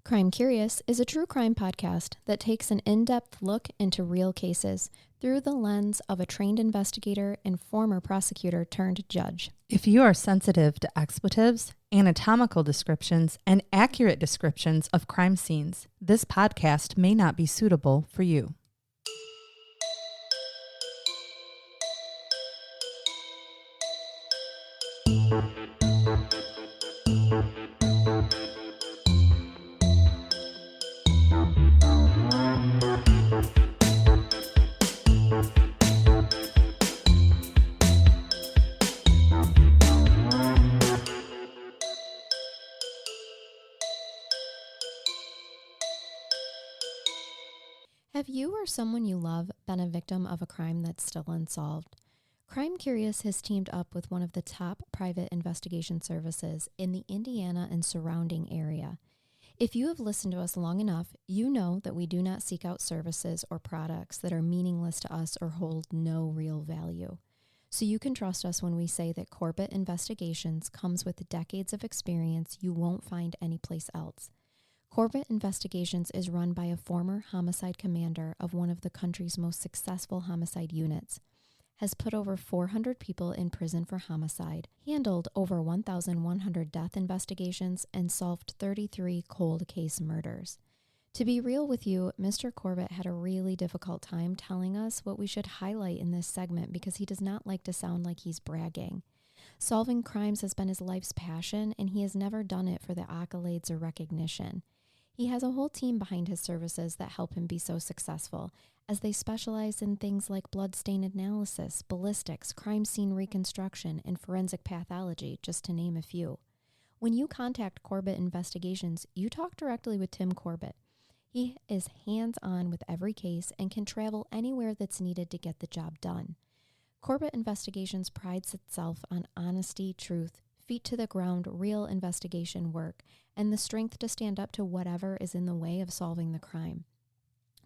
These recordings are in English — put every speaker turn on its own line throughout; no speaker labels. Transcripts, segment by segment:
Crime Curious is a true crime podcast that takes an in-depth look into real cases through the lens of a trained investigator and former prosecutor turned judge.
If you are sensitive to expletives, anatomical descriptions, and accurate descriptions of crime scenes, this podcast may not be suitable for you.
Have you or someone you love been a victim of a crime that's still unsolved? Crime Curious has teamed up with one of the top private investigation services in the Indiana and surrounding area. If you have listened to us long enough, you know that we do not seek out services or products that are meaningless to us or hold no real value. So you can trust us when we say that Corbett Investigations comes with decades of experience you won't find anyplace else. Corbett Investigations is run by a former homicide commander of one of the country's most successful homicide units, has put over 400 people in prison for homicide, handled over 1,100 death investigations, and solved 33 cold case murders. To be real with you, Mr. Corbett had a really difficult time telling us what we should highlight in this segment because he does not like to sound like he's bragging. Solving crimes has been his life's passion, and he has never done it for the accolades or recognition. He has a whole team behind his services that help him be so successful, as they specialize in things like blood stain analysis, ballistics, crime scene reconstruction, and forensic pathology, just to name a few. When you contact Corbett Investigations, you talk directly with Tim Corbett. He is hands-on with every case and can travel anywhere that's needed to get the job done. Corbett Investigations prides itself on honesty, truth, feet to the ground, real investigation work, and the strength to stand up to whatever is in the way of solving the crime.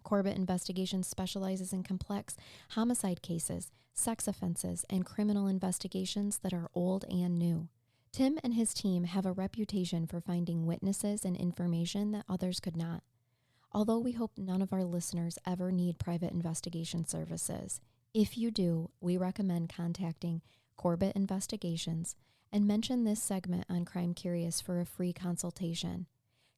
Corbett Investigations specializes in complex homicide cases, sex offenses, and criminal investigations that are old and new. Tim and his team have a reputation for finding witnesses and information that others could not. Although we hope none of our listeners ever need private investigation services, if you do, we recommend contacting Corbett Investigations and mention this segment on Crime Curious for a free consultation.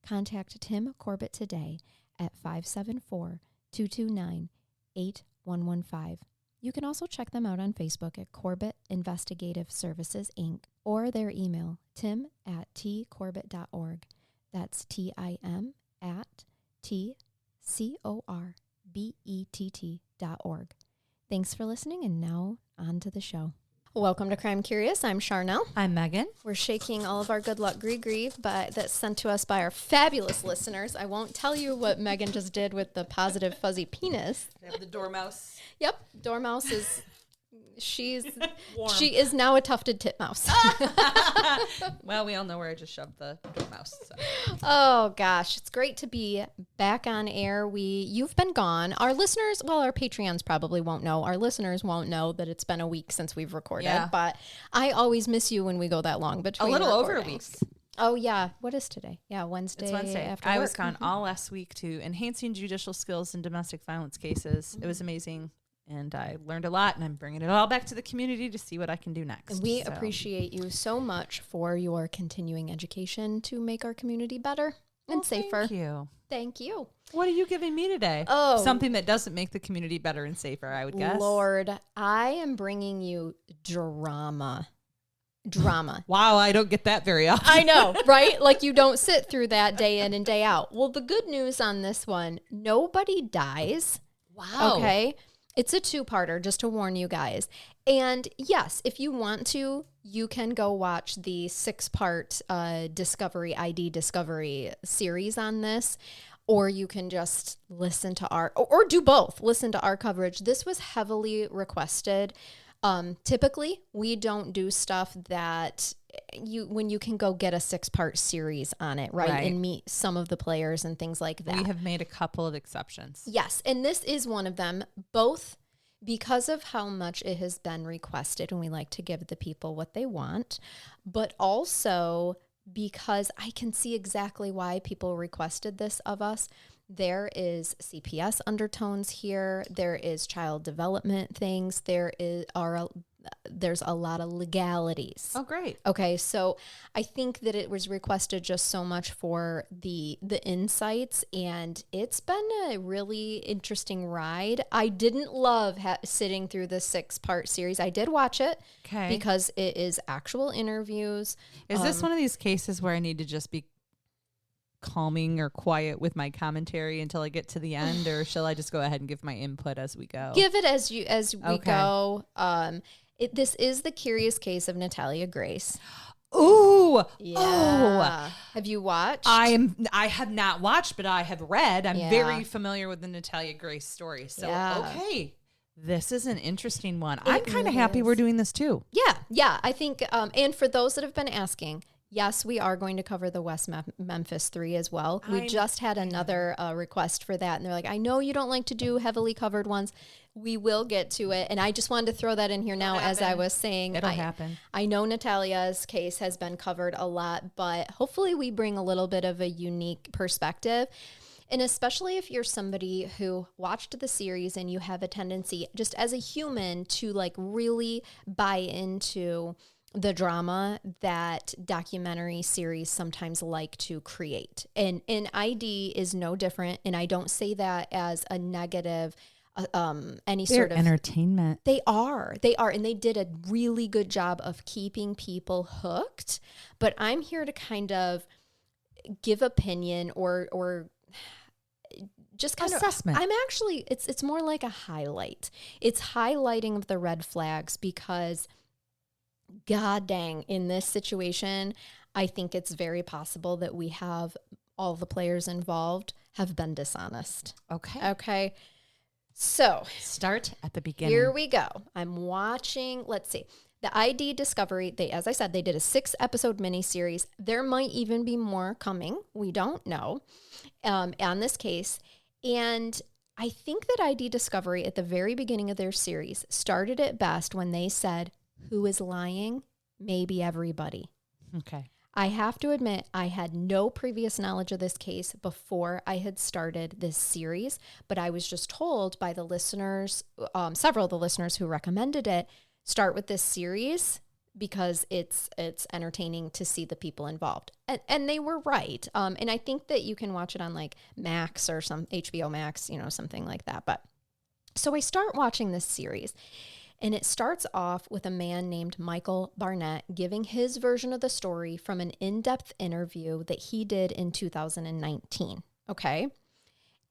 Contact Tim Corbett today at 574-229-8115. You can also check them out on Facebook at Corbett Investigative Services, Inc., or their email, tim@tcorbett.org. That's tim@tcorbett.org. Thanks for listening, and now on to the show. Welcome to Crime Curious. I'm Charnell.
I'm Megan.
We're shaking all of our good luck gree-gree that's sent to us by our fabulous listeners. I won't tell you what Megan just did with the positive fuzzy penis.
They have the dormouse.
Yep, dormouse is... She is now a tufted titmouse.
Well, we all know where I just shoved the mouse. So.
Oh gosh, it's great to be back on air. You've been gone. Our listeners, well, our Patreons probably won't know. Our listeners won't know that it's been a week since we've recorded.
Yeah.
But I always miss you when we go that long between.
A little over a week.
recordings. Oh yeah, what is today? Yeah, Wednesday.
It's Wednesday.
After
I
work.
was gone all last week to enhancing judicial skills in domestic violence cases. It was amazing. And I learned a lot, and I'm bringing it all back to the community to see what I can do next.
And we appreciate you so much for your continuing education to make our community better and safer.
Thank you.
Thank you.
What are you giving me today?
Oh.
Something that doesn't make the community better and safer, I would guess.
Lord, I am bringing you drama.
Wow, I don't get that very often.
I know, right? Like you don't sit through that day in and day out. Well, the good news on this one, nobody dies.
Wow.
Okay. It's a two-parter, just to warn you guys. And yes, if you want to, you can go watch the 6-part Discovery series on this, or you can just listen to or do both. Listen to our coverage. This was heavily requested. Typically, we don't do stuff that when you can go get a 6-part series on it, right? And meet some of the players and things like that.
We have made a couple of exceptions.
Yes, and this is one of them, both because of how much it has been requested, and we like to give the people what they want, but also because I can see exactly why people requested this of us. There is CPS undertones here. There is child development things. There's a lot of legalities.
Oh, great.
Okay, so I think that it was requested just so much for the insights, and it's been a really interesting ride. I didn't love sitting through the 6-part series. I did watch it because it is actual interviews.
Is this one of these cases where I need to just be calming or quiet with my commentary until I get to the end, or shall I just go ahead and give my input as we go?
Give it as we go. This is the curious case of Natalia Grace.
Ooh.
Yeah.
Oh.
Have you watched?
I have not watched, but I have read. I'm
Yeah.
very familiar with the Natalia Grace story. So, okay. This is an interesting one. I'm kind of happy we're doing this too.
Yeah. I think, and for those that have been asking, yes, we are going to cover the West Memphis 3 as well. We just had another request for that. And they're like, I know you don't like to do heavily covered ones. We will get to it. And I just wanted to throw that in here now, as I was saying.
It'll happen.
I know Natalia's case has been covered a lot, but hopefully we bring a little bit of a unique perspective. And especially if you're somebody who watched the series and you have a tendency, just as a human, to like really buy into the drama that documentary series sometimes like to create. And ID is no different. And I don't say that as a negative, any sort of
entertainment.
They are. And they did a really good job of keeping people hooked. But I'm here to kind of give opinion or just kind
assessment.
of, I'm actually, it's more like a highlight. It's highlighting of the red flags because God dang, in this situation, I think it's very possible that we have all the players involved have been dishonest. Okay. So
start at the beginning.
Here we go. I'm watching, let's see. The ID Discovery, as I said, they did a 6-episode miniseries. There might even be more coming. We don't know on this case. And I think that ID Discovery at the very beginning of their series started it best when they said, who is lying? Maybe everybody.
Okay.
I have to admit, I had no previous knowledge of this case before I had started this series, but I was just told by the listeners, several of the listeners who recommended it, start with this series because it's entertaining to see the people involved. And they were right. And I think that you can watch it on like Max or some HBO Max, something like that. But so I start watching this series. And it starts off with a man named Michael Barnett giving his version of the story from an in-depth interview that he did in 2019. Okay.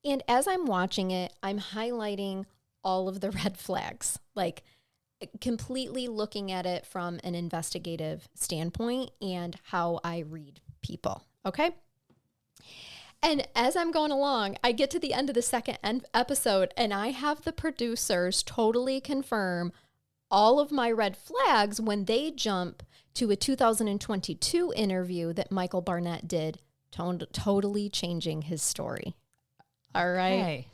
And as I'm watching it, I'm highlighting all of the red flags, like completely looking at it from an investigative standpoint and how I read people. Okay. And as I'm going along, I get to the end of the second episode and I have the producers totally confirm all of my red flags when they jump to a 2022 interview that Michael Barnett did, totally changing his story. All right.
Okay.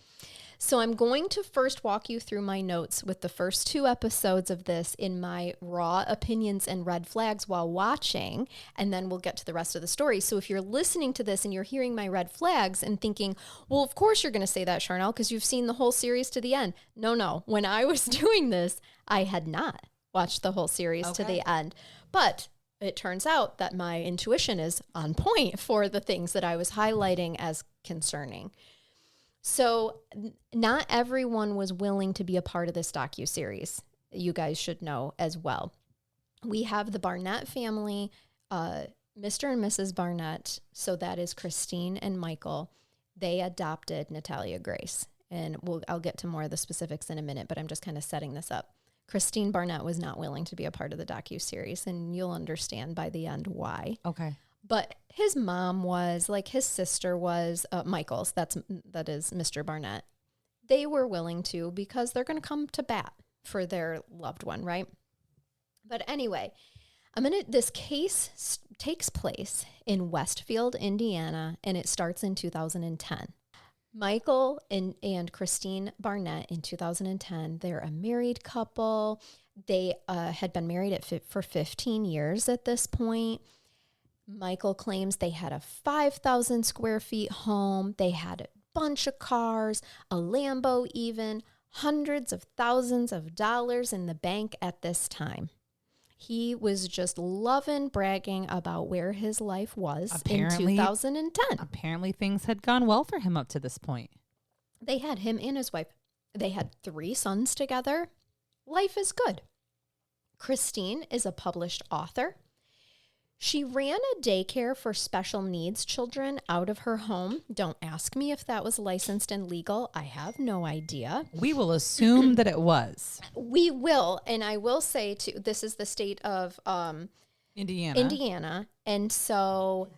So I'm going to first walk you through my notes with the first 2 episodes of this in my raw opinions and red flags while watching, and then we'll get to the rest of the story. So if you're listening to this and you're hearing my red flags and thinking, well, of course you're going to say that, Charnell, because you've seen the whole series to the end. No. When I was doing this, I had not watched the whole series to the end. But it turns out that my intuition is on point for the things that I was highlighting as concerning. So not everyone was willing to be a part of this docuseries. You guys should know as well. We have the Barnett family, Mr. and Mrs. Barnett. So that is Christine and Michael. They adopted Natalia Grace. And I'll get to more of the specifics in a minute, but I'm just kind of setting this up. Christine Barnett was not willing to be a part of the docuseries, and you'll understand by the end why.
Okay.
But his mom was, like his sister was, Michael's, that is Mr. Barnett. They were willing to because they're going to come to bat for their loved one, right? But anyway, this case takes place in Westfield, Indiana, and it starts in 2010. Michael and Christine Barnett in 2010, they're a married couple. They had been married for 15 years at this point. Michael claims they had a 5,000 square feet home. They had a bunch of cars, a Lambo even, hundreds of thousands of dollars in the bank at this time. He was just loving bragging about where his life was in 2010.
Apparently things had gone well for him up to this point.
They had him and his wife. They had 3 sons together. Life is good. Christine is a published author. She ran a daycare for special needs children out of her home. Don't ask me if that was licensed and legal. I have no idea.
We will assume that it was.
We will. And I will say, too, this is the state of Indiana. And so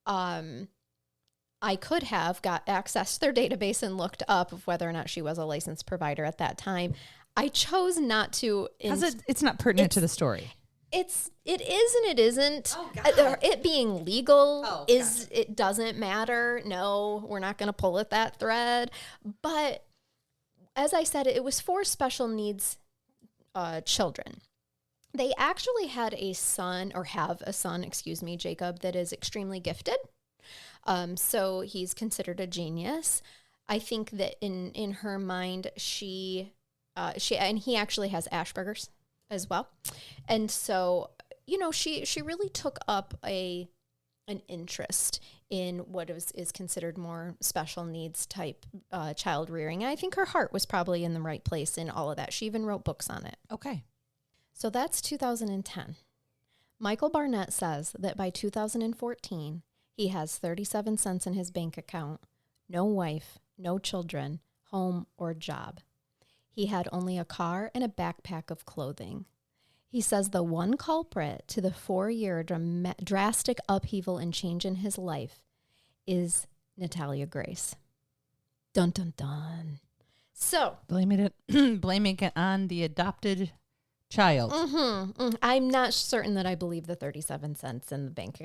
I could have got access to their database and looked up of whether or not she was a licensed provider at that time. I chose not to.
Because it's not pertinent to the story.
It is and it isn't.
Oh, God.
It being legal it doesn't matter. No, we're not going to pull at that thread. But as I said, it was for special needs children. They actually had a son, or have a son, Jacob, that is extremely gifted. So he's considered a genius. I think that in her mind, she and he actually has Asperger's as well. And so, she really took up an interest in what is considered more special needs type child rearing. And I think her heart was probably in the right place in all of that. She even wrote books on it.
Okay.
So that's 2010. Michael Barnett says that by 2014, he has 37 cents in his bank account, no wife, no children, home, or job. He had only a car and a backpack of clothing. He says the one culprit to the 4-year drastic upheaval and change in his life is Natalia Grace. Dun, dun, dun. So
blaming it on the adopted child.
I'm not certain that I believe the 37 cents in the bank.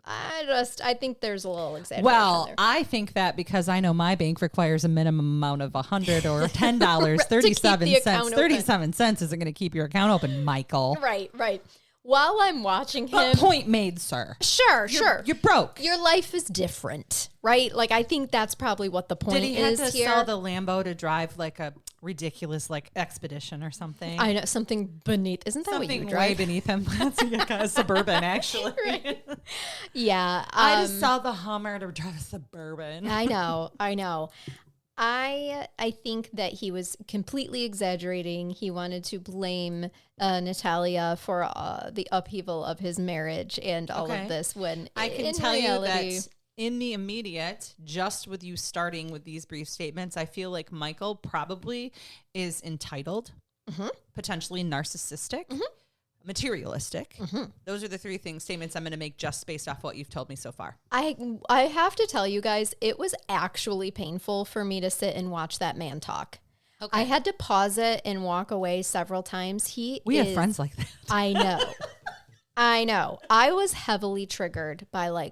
I think there's a little exaggeration there.
I think that because I know my bank requires a minimum amount of $100 or $10, 37 cents. 37 cents isn't going to keep your account open, Michael.
Right. While I'm watching him.
But point made, sir.
Sure.
You're broke.
Your life is different, right? Like, I think that's probably what the point is here.
Did he have to sell the Lambo to drive like a ridiculous expedition or something?
I know, something beneath. Isn't that
something
what you drive?
Way beneath him? That's like a Suburban, actually.
Right. Yeah.
I just saw the Hummer to drive a Suburban.
I know. I think that he was completely exaggerating. He wanted to blame Natalia for the upheaval of his marriage and all of this, when
I can tell you that in the immediate, just with you starting with these brief statements, I feel like Michael probably is entitled, potentially narcissistic, materialistic. Those are the 3 statements I'm going to make just based off what you've told me so far.
I have to tell you guys, it was actually painful for me to sit and watch that man talk. Okay. I had to pause it and walk away several times.
We have friends like that.
I know. I was heavily triggered by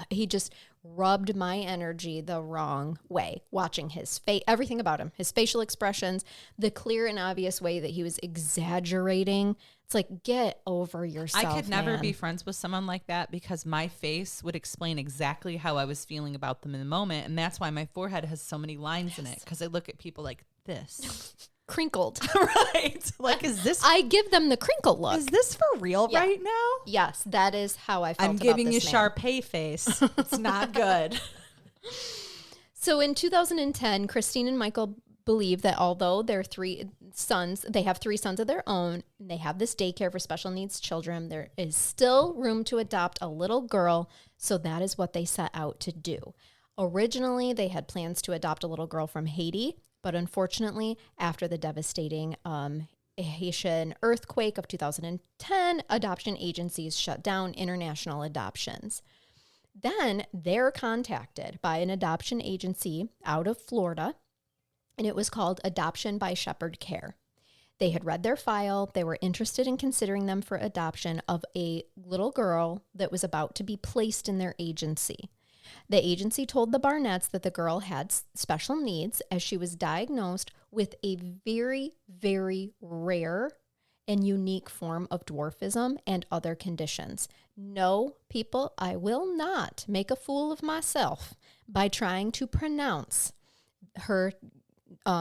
he just rubbed my energy the wrong way, watching his face, everything about him, his facial expressions, the clear and obvious way that he was exaggerating. It's like, get over yourself.
I could never be friends with someone like that because my face would explain exactly how I was feeling about them in the moment. And that's why my forehead has so many lines in it, because I look at people like this.
Crinkled.
Right. Is this?
I give them the crinkle look.
Is this for real right now?
Yes, that is how I felt.
I'm giving you Sharpay face. It's not good.
So in 2010, Christine and Michael believe that although their 3 sons, they have 3 sons of their own, and they have this daycare for special needs children, there is still room to adopt a little girl. So that is what they set out to do. Originally, they had plans to adopt a little girl from Haiti, but unfortunately, after the devastating Haitian earthquake of 2010, adoption agencies shut down international adoptions. Then they're contacted by an adoption agency out of Florida, and it was called Adoption by Shepherd Care. They had read their file. They were interested in considering them for adoption of a little girl that was about to be placed in their agency. The agency told the Barnetts that the girl had special needs, as she was diagnosed with a very, very rare and unique form of dwarfism and other conditions. No, people, I will not make a fool of myself by trying to pronounce her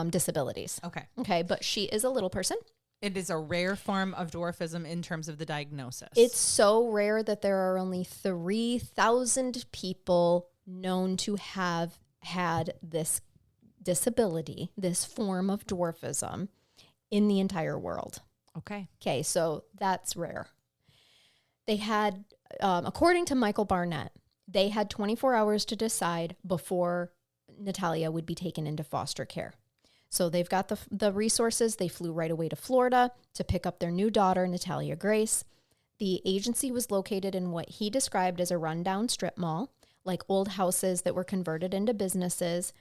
disabilities. Okay, but she is a little person.
It is a rare form of dwarfism in terms of the diagnosis.
It's so rare that there are only 3,000 people known to have had this disability, this form of dwarfism in the entire world. Okay, so that's rare. They had, according to Michael Barnett, they had 24 hours to decide before Natalia would be taken into foster care. So they've got the resources. They flew right away to Florida to pick up their new daughter, Natalia Grace. The agency was located in what he described as a rundown strip mall, like old houses that were converted into businesses.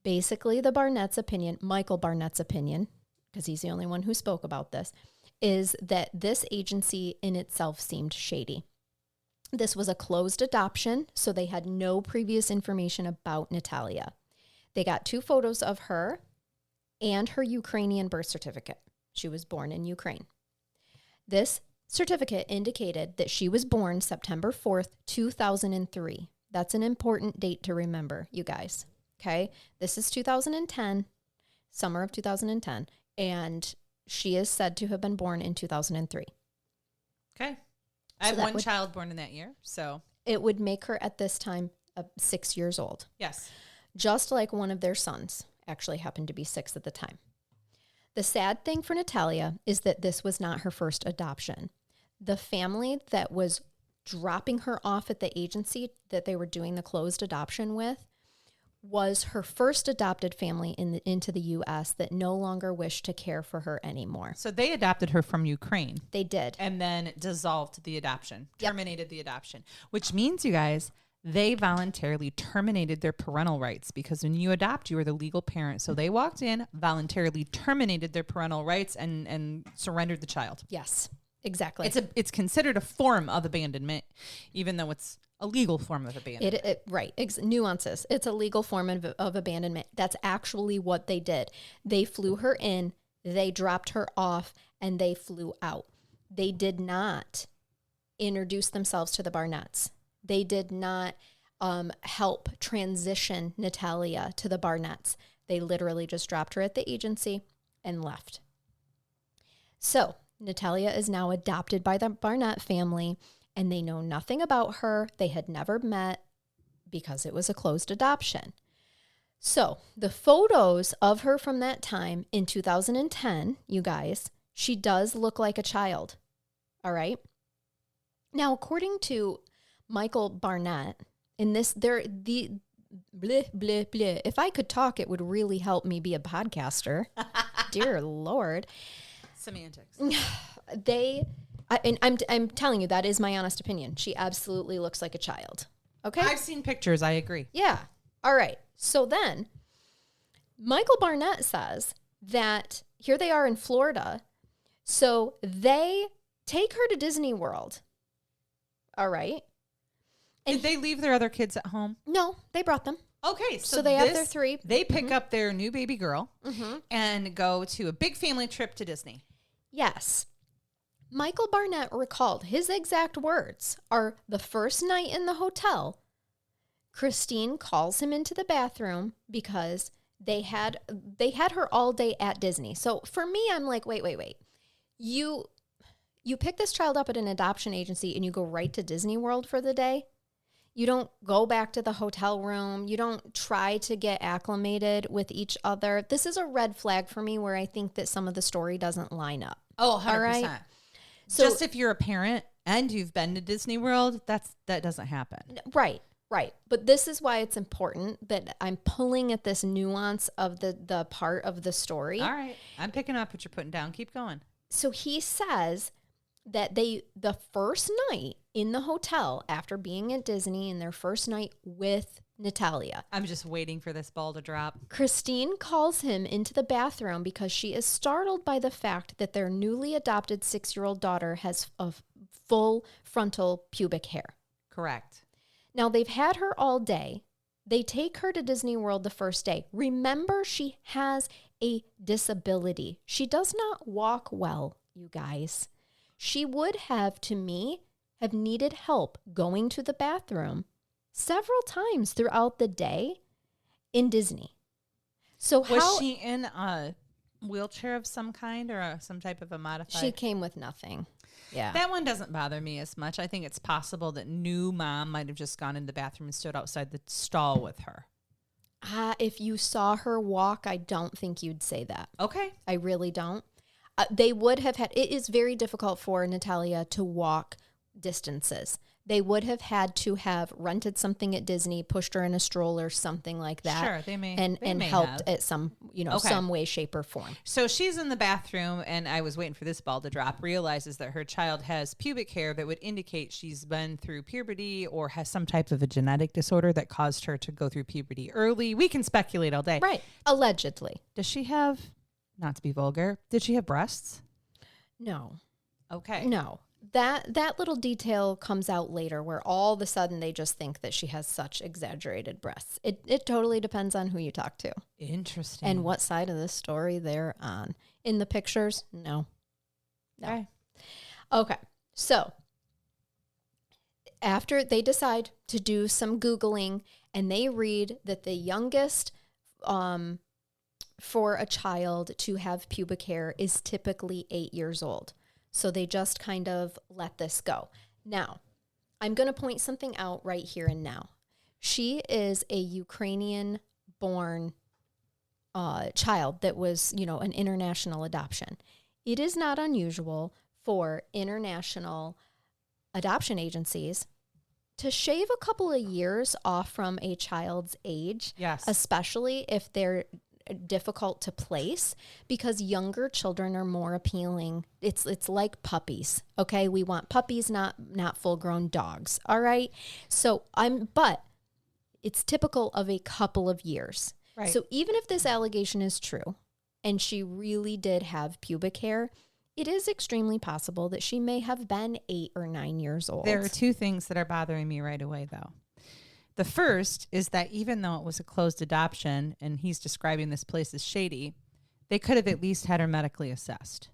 Basically, Michael Barnett's opinion, because he's the only one who spoke about this, is that this agency in itself seemed shady. This was a closed adoption, so they had no previous information about Natalia. They got 2 photos of her and her Ukrainian birth certificate. She was born in Ukraine. This certificate indicated that she was born September 4th, 2003. That's an important date to remember, you guys. Okay? This is 2010, summer of 2010, and she is said to have been born in 2003.
Okay. I have one child born in that year, so.
It would make her at this time 6 years old.
Yes.
Just like one of their sons actually happened to be 6 at the time. The sad thing for Natalia is that this was not her first adoption. The family that was dropping her off at the agency that they were doing the closed adoption with was her first adopted family into the U.S. that no longer wished to care for her anymore.
So they adopted her from Ukraine.
They did.
And then dissolved the adoption, terminated the adoption, which means, you guys, they voluntarily terminated their parental rights, because when you adopt, you are the legal parent. So they walked in, voluntarily terminated their parental rights, and surrendered the child.
Yes, exactly.
It's considered a form of abandonment, even though it's a legal form of abandonment.
Nuances. It's a legal form of abandonment. That's actually what they did. They flew her in, they dropped her off, and they flew out. They did not introduce themselves to the Barnetts. They did not help transition Natalia to the Barnetts. They literally just dropped her at the agency and left. So Natalia is now adopted by the Barnett family, and they know nothing about her. They had never met because it was a closed adoption. So the photos of her from that time in 2010, you guys, she does look like a child. All right. Now, according to Michael Barnett, in this, if I could talk, it would really help me be a podcaster. Dear Lord.
Semantics.
I'm telling you, that is my honest opinion. She absolutely looks like a child. Okay?
I've seen pictures. I agree.
Yeah. All right. So then Michael Barnett says that here they are in Florida. So they take her to Disney World. All right. And
did they leave their other kids at home?
No, they brought them.
Okay,
so they have their 3.
They pick up their new baby girl and go to a big family trip to Disney.
Yes. Michael Barnett recalled his exact words are, the first night in the hotel, Christine calls him into the bathroom because they had her all day at Disney. So for me, I'm like, wait. You pick this child up at an adoption agency and you go right to Disney World for the day. You don't go back to the hotel room. You don't try to get acclimated with each other. This is a red flag for me where I think that some of the story doesn't line up.
Oh, 100%.
All right? So,
just if you're a parent and you've been to Disney World, that doesn't happen.
Right. But this is why it's important that I'm pulling at this nuance of the part of the story.
All right. I'm picking up what you're putting down. Keep going.
So he says that the first night in the hotel after being at Disney and their first night with Natalia.
I'm just waiting for this ball to drop.
Christine calls him into the bathroom because she is startled by the fact that their newly adopted 6-year-old daughter has a full frontal pubic hair.
Correct.
Now, they've had her all day. They take her to Disney World the first day. Remember, she has a disability. She does not walk well, you guys. She would have, to me, have needed help going to the bathroom several times throughout the day in Disney. So
was she in a wheelchair of some kind or some type of a modified?
She came with nothing. Yeah.
That one doesn't bother me as much. I think it's possible that new mom might have just gone in the bathroom and stood outside the stall with her.
If you saw her walk, I don't think you'd say that.
Okay.
I really don't. They would have had, it is very difficult for Natalia to walk distances. They would have had to have rented something at Disney, pushed her in a stroller, something like that.
Sure, they may
and helped at some, some way, shape, or form.
So she's in the bathroom, and I was waiting for this ball to drop, realizes that her child has pubic hair that would indicate she's been through puberty or has some type of a genetic disorder that caused her to go through puberty early. We can speculate all day.
Right. Allegedly.
Does she have, not to be vulgar, did she have breasts?
No.
Okay.
No. That little detail comes out later where all of a sudden they just think that she has such exaggerated breasts. It totally depends on who you talk to.
Interesting.
And what side of this story they're on. In the pictures, no. Okay. So after they decide to do some Googling and they read that the youngest for a child to have pubic hair is typically 8 years old. So they just kind of let this go. Now, I'm going to point something out right here and now. She is a Ukrainian-born child that was, an international adoption. It is not unusual for international adoption agencies to shave a couple of years off from a child's age,
yes,
especially if they're difficult to place, because younger children are more appealing. It's like puppies. Okay. We want puppies, not full grown dogs. All right. So but it's typical of a couple of years.
Right.
So even if this allegation is true and she really did have pubic hair, it is extremely possible that she may have been 8 or 9 years old.
There are two things that are bothering me right away, though. The first is that even though it was a closed adoption and he's describing this place as shady, they could have at least had her medically assessed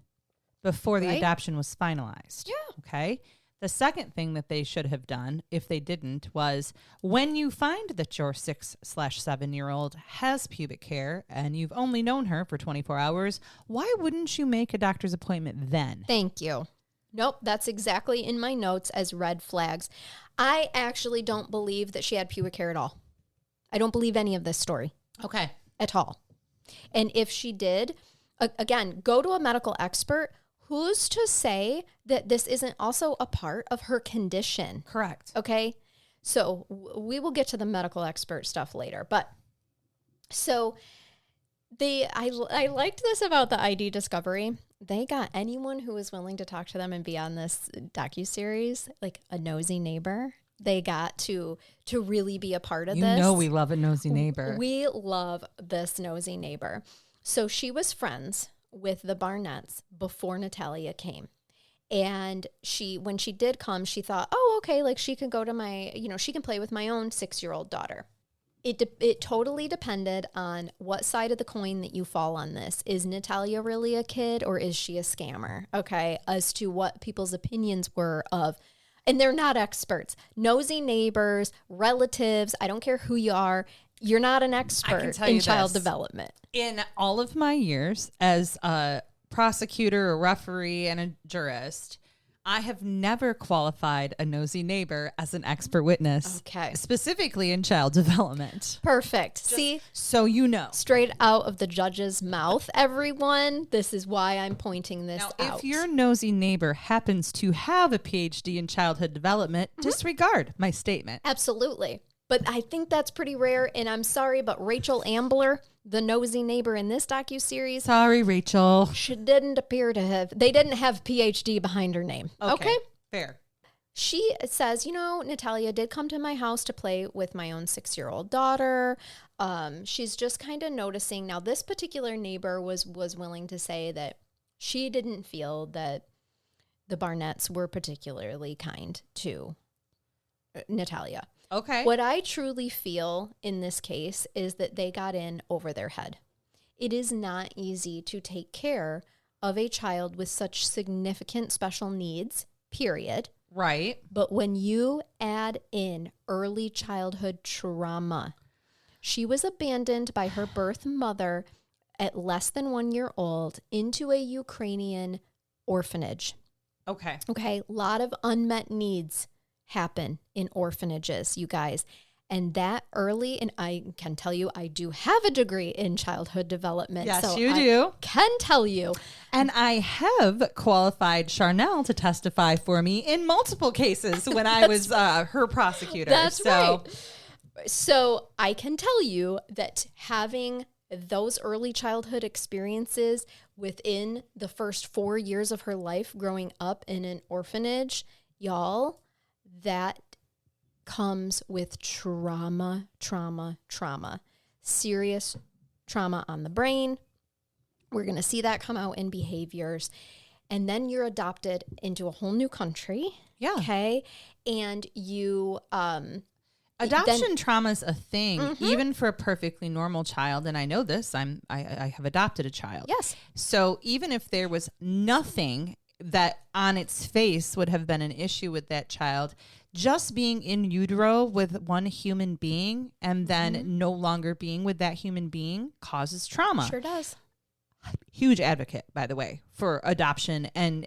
before the adoption was finalized.
Yeah.
Okay. The second thing that they should have done, if they didn't, was when you find that your 6/7-year-old has pubic hair and you've only known her for 24 hours, why wouldn't you make a doctor's appointment then?
Thank you. Nope, that's exactly in my notes as red flags. I actually don't believe that she had pubic hair at all. I don't believe any of this story.
Okay.
At all. And if she did, again, go to a medical expert. Who's to say that this isn't also a part of her condition?
Correct.
Okay. So we will get to the medical expert stuff later. But so I liked this about the ID discovery. They got anyone who was willing to talk to them and be on this docuseries, like a nosy neighbor. They got to really be a part of this.
You know we love a nosy neighbor.
We love this nosy neighbor. So she was friends with the Barnetts before Natalia came. And when she did come, she thought, oh, okay, like she can go to she can play with my own 6-year-old daughter. It totally depended on what side of the coin that you fall on this. Is Natalia really a kid or is she a scammer? Okay, as to what people's opinions were of, and they're not experts. Nosy neighbors, relatives, I don't care who you are, you're not an expert in child development.
In all of my years as a prosecutor, a referee, and a jurist, I have never qualified a nosy neighbor as an expert witness.
Okay.
Specifically in child development.
Perfect. See?
So you know.
Straight out of the judge's mouth, everyone. This is why I'm pointing this out.
If your nosy neighbor happens to have a PhD in childhood development, disregard my statement.
Absolutely. But I think that's pretty rare, and I'm sorry, but Rachel Ambler, the nosy neighbor in this docuseries,
sorry, Rachel,
she didn't appear to have, they didn't have PhD behind her name. Okay?
Fair.
She says, Natalia did come to my house to play with my own 6-year-old daughter. She's just kind of noticing. Now, this particular neighbor was willing to say that she didn't feel that the Barnetts were particularly kind to Natalia.
Okay.
What I truly feel in this case is that they got in over their head. It is not easy to take care of a child with such significant special needs, period.
Right.
But when you add in early childhood trauma, she was abandoned by her birth mother at less than 1 year old into a Ukrainian orphanage.
Okay.
Okay. A lot of unmet needs happen in orphanages, you guys. And that early, and I can tell you, I do have a degree in childhood development.
Yes,
so
you
I
do.
can tell you.
And I have qualified Charnell to testify for me in multiple cases when I was her prosecutor.
That's right. So I can tell you that having those early childhood experiences within the first 4 years of her life growing up in an orphanage, y'all, that comes with trauma, serious trauma on the brain. We're going to see that come out in behaviors. And then you're adopted into a whole new country.
Yeah.
Okay. And you,
adoption trauma is a thing, even for a perfectly normal child. And I know this, I have adopted a child.
Yes.
So even if there was nothing that on its face would have been an issue with that child, just being in utero with one human being and then no longer being with that human being causes trauma.
Sure does.
Huge advocate, by the way, for adoption and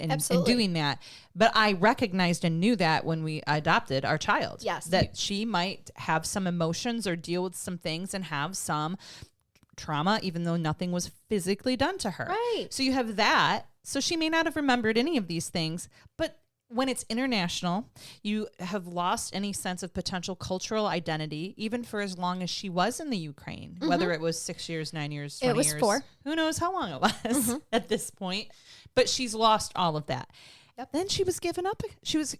doing that. But I recognized and knew that when we adopted our child.
Yes.
That she might have some emotions or deal with some things and have some trauma, even though nothing was physically done to her.
Right.
So you have that. So she may not have remembered any of these things, but when it's international, you have lost any sense of potential cultural identity, even for as long as she was in the Ukraine, whether it was 6 years, 9 years, 20 years.
It was 4.
Who knows how long it was at this point. But she's lost all of that.
Yep.
Then she was given up. She was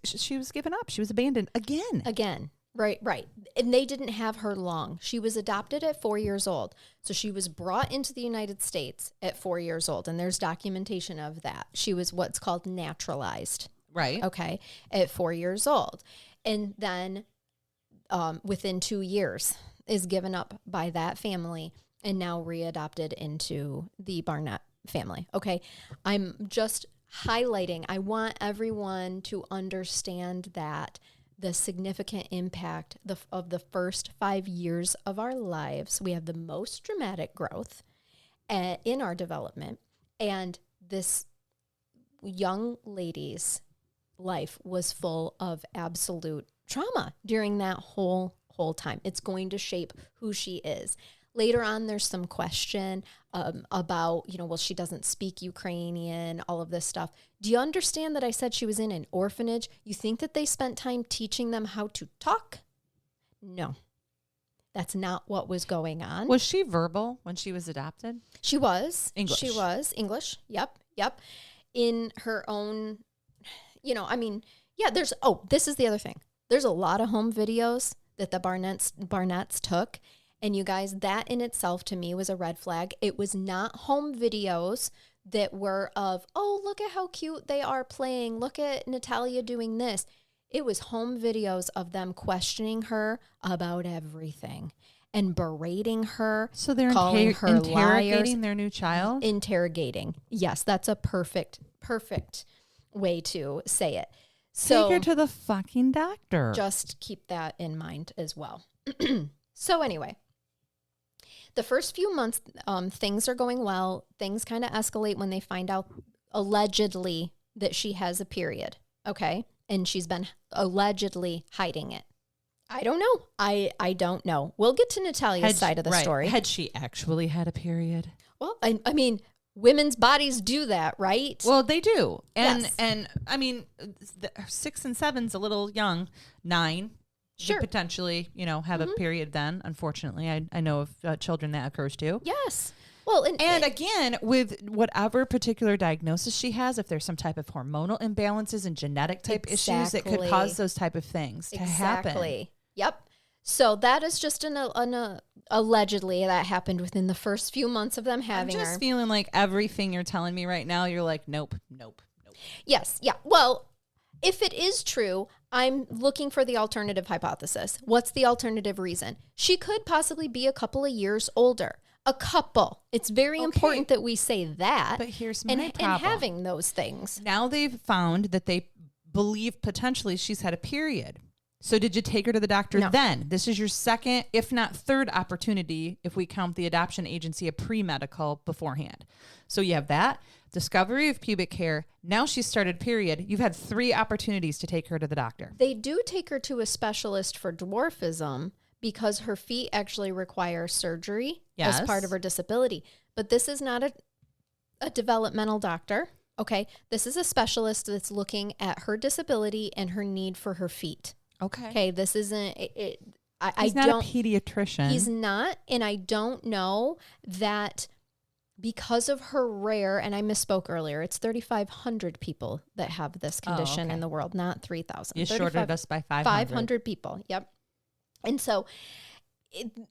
given up. She was abandoned again.
Right. And they didn't have her long. She was adopted at 4 years old. So she was brought into the United States at 4 years old. And there's documentation of that. She was what's called naturalized.
Right.
Okay. At 4 years old. And then within 2 years is given up by that family and now readopted into the Barnett family. Okay. I'm just highlighting. I want everyone to understand that the significant impact of the first 5 years of our lives, we have the most dramatic growth in our development. And this young lady's life was full of absolute trauma during that whole time. It's going to shape who she is. Later on, there's some question about, well, she doesn't speak Ukrainian, all of this stuff. Do you understand that I said she was in an orphanage? You think that they spent time teaching them how to talk? No, that's not what was going on.
Was she verbal when she was adopted?
She was.
English.
She was. English. Yep. In her own, this is the other thing. There's a lot of home videos that the Barnetts took. And you guys, that in itself to me was a red flag. It was not home videos that were of, oh, look at how cute they are playing. Look at Natalia doing this. It was home videos of them questioning her about everything and berating her.
So they're
calling her
interrogating
liars.
their new child?
Interrogating. Yes, that's a perfect way to say it. So
take her to the fucking doctor.
Just keep that in mind as well. So anyway, the first few months, things are going well. Things kind of escalate when they find out allegedly that she has a period. Okay. And she's been allegedly hiding it. I don't know. I don't know. We'll get to Natalia's side of the story.
Had she actually had a period?
Well, I mean, women's bodies do that, right?
Well, they do.
Yes.
And I mean, 6 and 7's a little young. 9.
Sure.
You potentially, have a period then. Unfortunately, I know of children that occurs to.
Yes. Well,
and again, with whatever particular diagnosis she has, if there's some type of hormonal imbalances and genetic type issues that could cause those type of things to happen.
Exactly. Yep. So that is just allegedly that happened within the first few months of them having her.
I'm just feeling like everything you're telling me right now, you're like, nope.
Yes. Yeah. Well, if it is true, I'm looking for the alternative hypothesis. What's the alternative reason? She could possibly be a couple of years older. A couple. It's very important that we say that.
But here's my problem.
And having those things.
Now they've found that they believe potentially she's had a period. So did you take her to the doctor then? This is your second, if not third opportunity, if we count the adoption agency a pre-medical beforehand. So you have that, discovery of pubic hair. Now she's started period. You've had 3 opportunities to take her to the doctor.
They do take her to a specialist for dwarfism because her feet actually require surgery as part of her disability. But this is not a developmental doctor. Okay. This is a specialist that's looking at her disability and her need for her feet. Okay. This isn't
He's not a pediatrician.
He's not. And I don't know that because of her rare, and I misspoke earlier, it's 3,500 people that have this condition in the world, not 3,000.
You shorted us by 500.
500 people. Yep. And so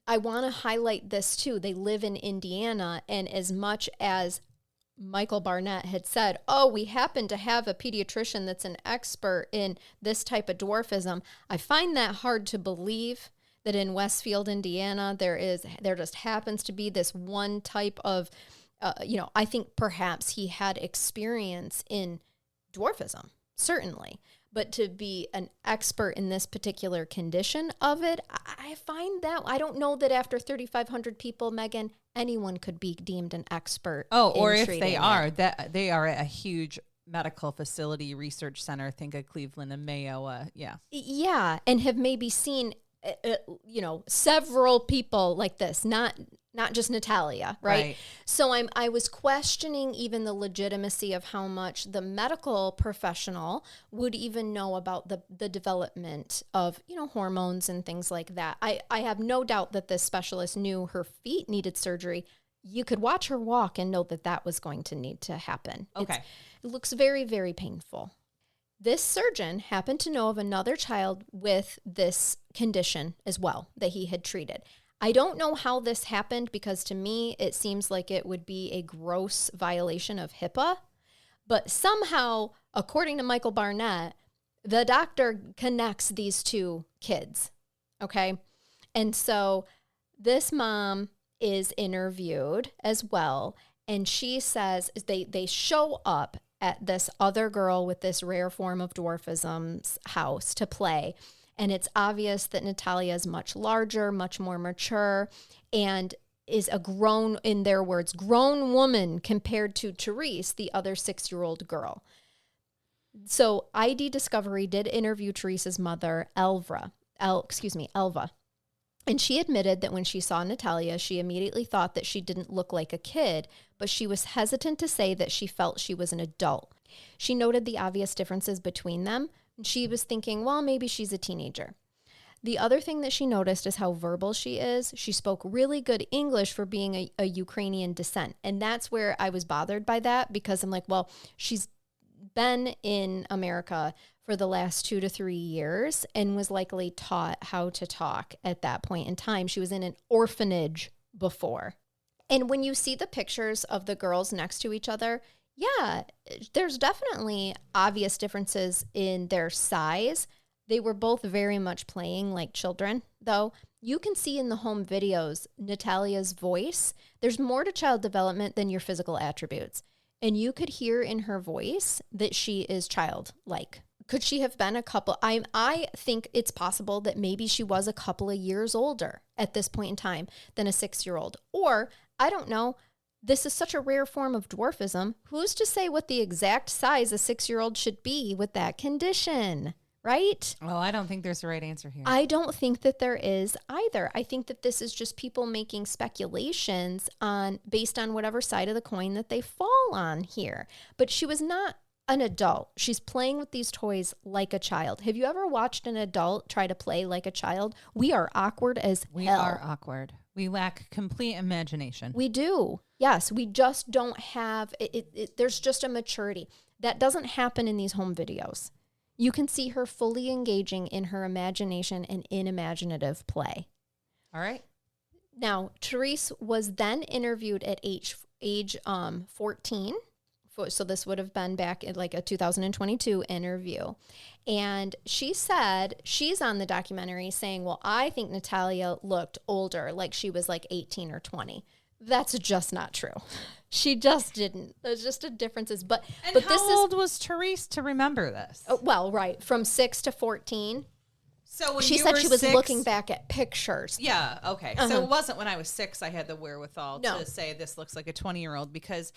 I want to highlight this too. They live in Indiana, and as much as Michael Barnett had said, we happen to have a pediatrician that's an expert in this type of dwarfism, I find that hard to believe that in Westfield, Indiana, there just happens to be this one type of, I think perhaps he had experience in dwarfism, certainly. But to be an expert in this particular condition of it, I find that, I don't know that after 3,500 people, Megan, anyone could be deemed an expert.
Or if they are, that they are at a huge medical facility research center, think of Cleveland and Mayo.
Yeah. And have maybe seen, several people like this, not just Natalia, right? So I was questioning even the legitimacy of how much the medical professional would even know about the development of, hormones and things like that. I have no doubt that this specialist knew her feet needed surgery. You could watch her walk and know that was going to need to happen.
Okay.
It looks very, very painful. This surgeon happened to know of another child with this condition as well that he had treated. I don't know how this happened because to me, it seems like it would be a gross violation of HIPAA. But somehow, according to Michael Barnett, the doctor connects these 2 kids. Okay. And so this mom is interviewed as well. And she says they show up at this other girl with this rare form of dwarfism's house to play. And it's obvious that Natalia is much larger, much more mature, and is a grown, in their words, grown woman compared to Therese, the other 6-year-old girl. So ID Discovery did interview Therese's mother, Elva. And she admitted that when she saw Natalia, she immediately thought that she didn't look like a kid, but she was hesitant to say that she felt she was an adult. She noted the obvious differences between them. She was thinking, well, maybe she's a teenager. The other thing that she noticed is how verbal she is. She spoke really good English for being a Ukrainian descent. And that's where I was bothered by that because I'm like, well, she's been in America for the last 2 to 3 years and was likely taught how to talk at that point in time. She was in an orphanage before. And when you see the pictures of the girls next to each other, yeah, there's definitely obvious differences in their size. They were both very much playing like children, though. You can see in the home videos, Natalia's voice. There's more to child development than your physical attributes. And you could hear in her voice that she is childlike. Could she have been a couple? I think it's possible that maybe she was a couple of years older at this point in time than a 6-year-old. Or, I don't know, this is such a rare form of dwarfism. Who's to say what the exact size a 6-year-old should be with that condition, right?
Well, I don't think there's a right answer here.
I don't think that there is either. I think that this is just people making speculations based on whatever side of the coin that they fall on here. But she was not an adult. She's playing with these toys like a child. Have you ever watched an adult try to play like a child? We are awkward as hell.
We are awkward. We lack complete imagination.
We do. Yes, we just don't have it. There's just a maturity that doesn't happen in these home videos. You can see her fully engaging in her imagination and in imaginative play.
All right.
Now, Therese was then interviewed at age 14. So this would have been back in like a 2022 interview. And she said, she's on the documentary saying, well, I think Natalia looked older, like she was like 18 or 20. That's just not true. She just didn't. There's just a differences. But
how old was Therese to remember this?
Well, right. From 6 to 14.
So when
she said she was looking back at pictures.
Yeah, okay. So it wasn't when I was 6 I had the wherewithal to say this looks like a 20-year-old, because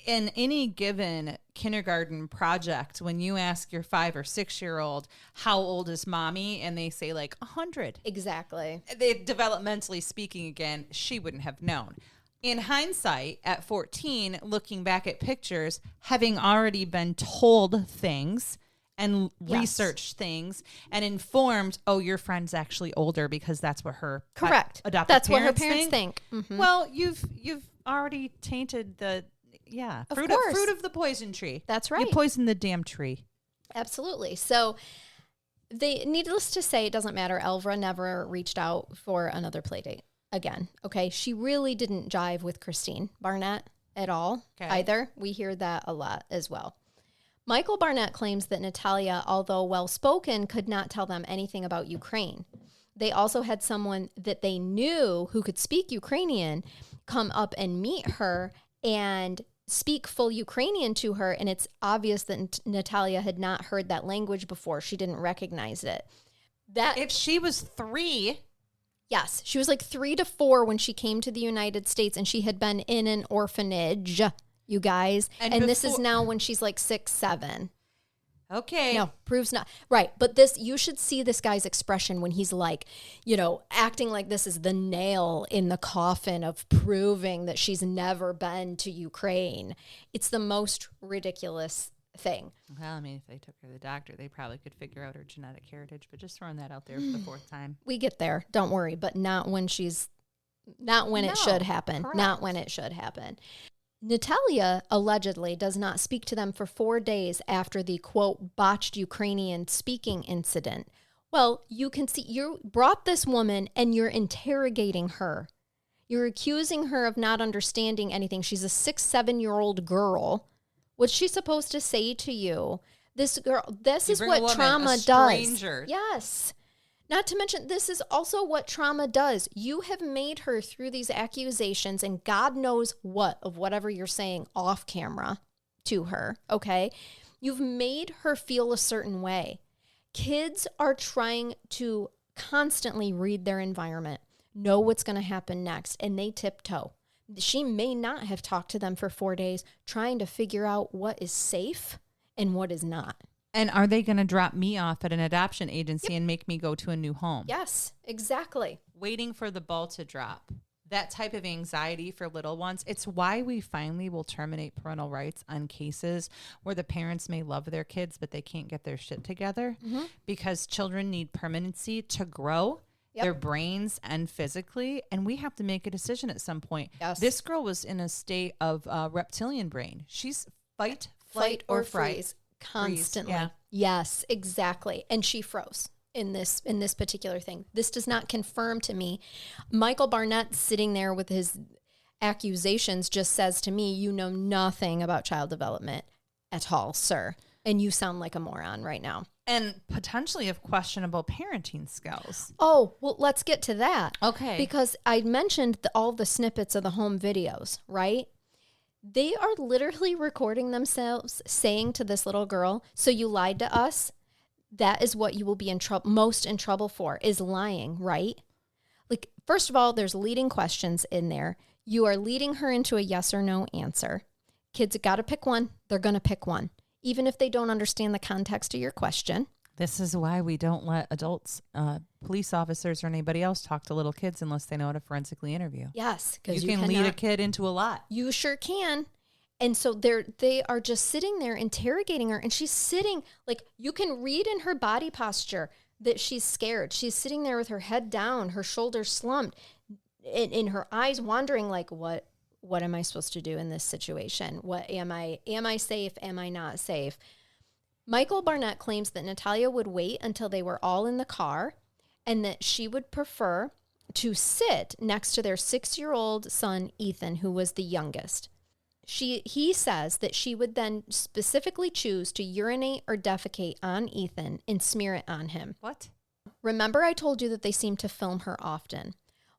in any given kindergarten project, when you ask your 5 or 6-year-old, how old is mommy? And they say like 100.
Exactly.
They, developmentally speaking, again, she wouldn't have known. In hindsight, at 14, looking back at pictures, having already been told things and researched things and informed, oh, your friend's actually older because that's what her
correct
adoptive
that's
parents
what her parents think.
Mm-hmm. Well, you've already tainted the fruit of the poison tree.
That's right.
You poisoned the damn tree.
Absolutely. So needless to say, it doesn't matter. Elvra never reached out for another play date again. Okay. She really didn't jive with Christine Barnett at all either. We hear that a lot as well. Michael Barnett claims that Natalia, although well-spoken, could not tell them anything about Ukraine. They also had someone that they knew who could speak Ukrainian come up and meet her and speak full Ukrainian to her, and it's obvious that Natalia had not heard that language before. She didn't recognize it. That
if she was 3...
Yes, she was like 3 to 4 when she came to the United States, and she had been in an orphanage, you guys. And this is now when she's like 6, 7.
Okay.
No, proves not. Right. But this, you should see this guy's expression when he's like, acting like this is the nail in the coffin of proving that she's never been to Ukraine. It's the most ridiculous thing.
Well, I mean, if they took her to the doctor, they probably could figure out her genetic heritage, but just throwing that out there for the 4th time.
We get there. Don't worry. But not when it should happen.
Correct.
Not when it should happen. Natalia allegedly does not speak to them for 4 days after the, quote, botched Ukrainian speaking incident. Well, you can see you brought this woman and you're interrogating her. You're accusing her of not understanding anything. She's a 6, 7-year-old girl. What's she supposed to say to you? This is what trauma does. Yes. Not to mention, this is also what trauma does. You have made her through these accusations and God knows what of whatever you're saying off camera to her, okay? You've made her feel a certain way. Kids are trying to constantly read their environment, know what's going to happen next, and they tiptoe. She may not have talked to them for 4 days trying to figure out what is safe and what is not.
And are they going to drop me off at an adoption agency and make me go to a new home?
Yes, exactly.
Waiting for the ball to drop. That type of anxiety for little ones. It's why we finally will terminate parental rights on cases where the parents may love their kids, but they can't get their shit together, because children need permanency to grow. Their brains and physically, and we have to make a decision at some point.
Yes.
This girl was in a state of reptilian brain. She's fight, flight, or freeze
constantly.
Yeah.
Yes, exactly. And she froze in this particular thing. This does not confirm to me. Michael Barnett sitting there with his accusations just says to me, you know nothing about child development at all, sir. And you sound like a moron right now.
And potentially of questionable parenting skills.
Oh, well, let's get to that.
Okay.
Because I mentioned all the snippets of the home videos, right? They are literally recording themselves saying to this little girl, so you lied to us? That is what you will be most in trouble for, is lying, right? Like, first of all, there's leading questions in there. You are leading her into a yes or no answer. Kids got to pick one. They're going to pick one, even if they don't understand the context of your question.
This is why we don't let adults, police officers, or anybody else talk to little kids unless they know how to forensically interview.
Yes, because
you can lead a kid into a lot.
You sure can. And so they are just sitting there interrogating her, and she's sitting, like, you can read in her body posture that she's scared. She's sitting there with her head down, her shoulders slumped, in her eyes wandering, like, what am I supposed to do in this situation? What am I safe? Am I not safe? Michael Barnett claims that Natalia would wait until they were all in the car and that she would prefer to sit next to their 6-year-old son, Ethan, who was the youngest. He says that she would then specifically choose to urinate or defecate on Ethan and smear it on him.
What?
Remember I told you that they seem to film her often?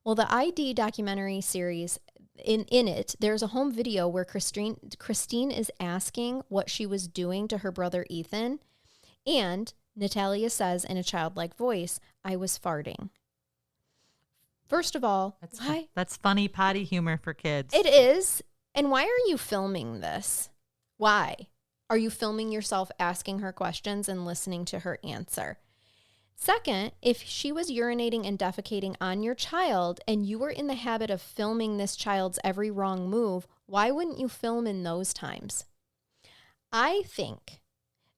Well, the ID documentary series in it, there's a home video where Christine is asking what she was doing to her brother Ethan, and Natalia says in a childlike voice, "I was farting." First of all, why?
That's funny potty humor for kids.
It is. And why are you filming this? Why? Are you filming yourself asking her questions and listening to her answer? Second, if she was urinating and defecating on your child and you were in the habit of filming this child's every wrong move, why wouldn't you film in those times? I think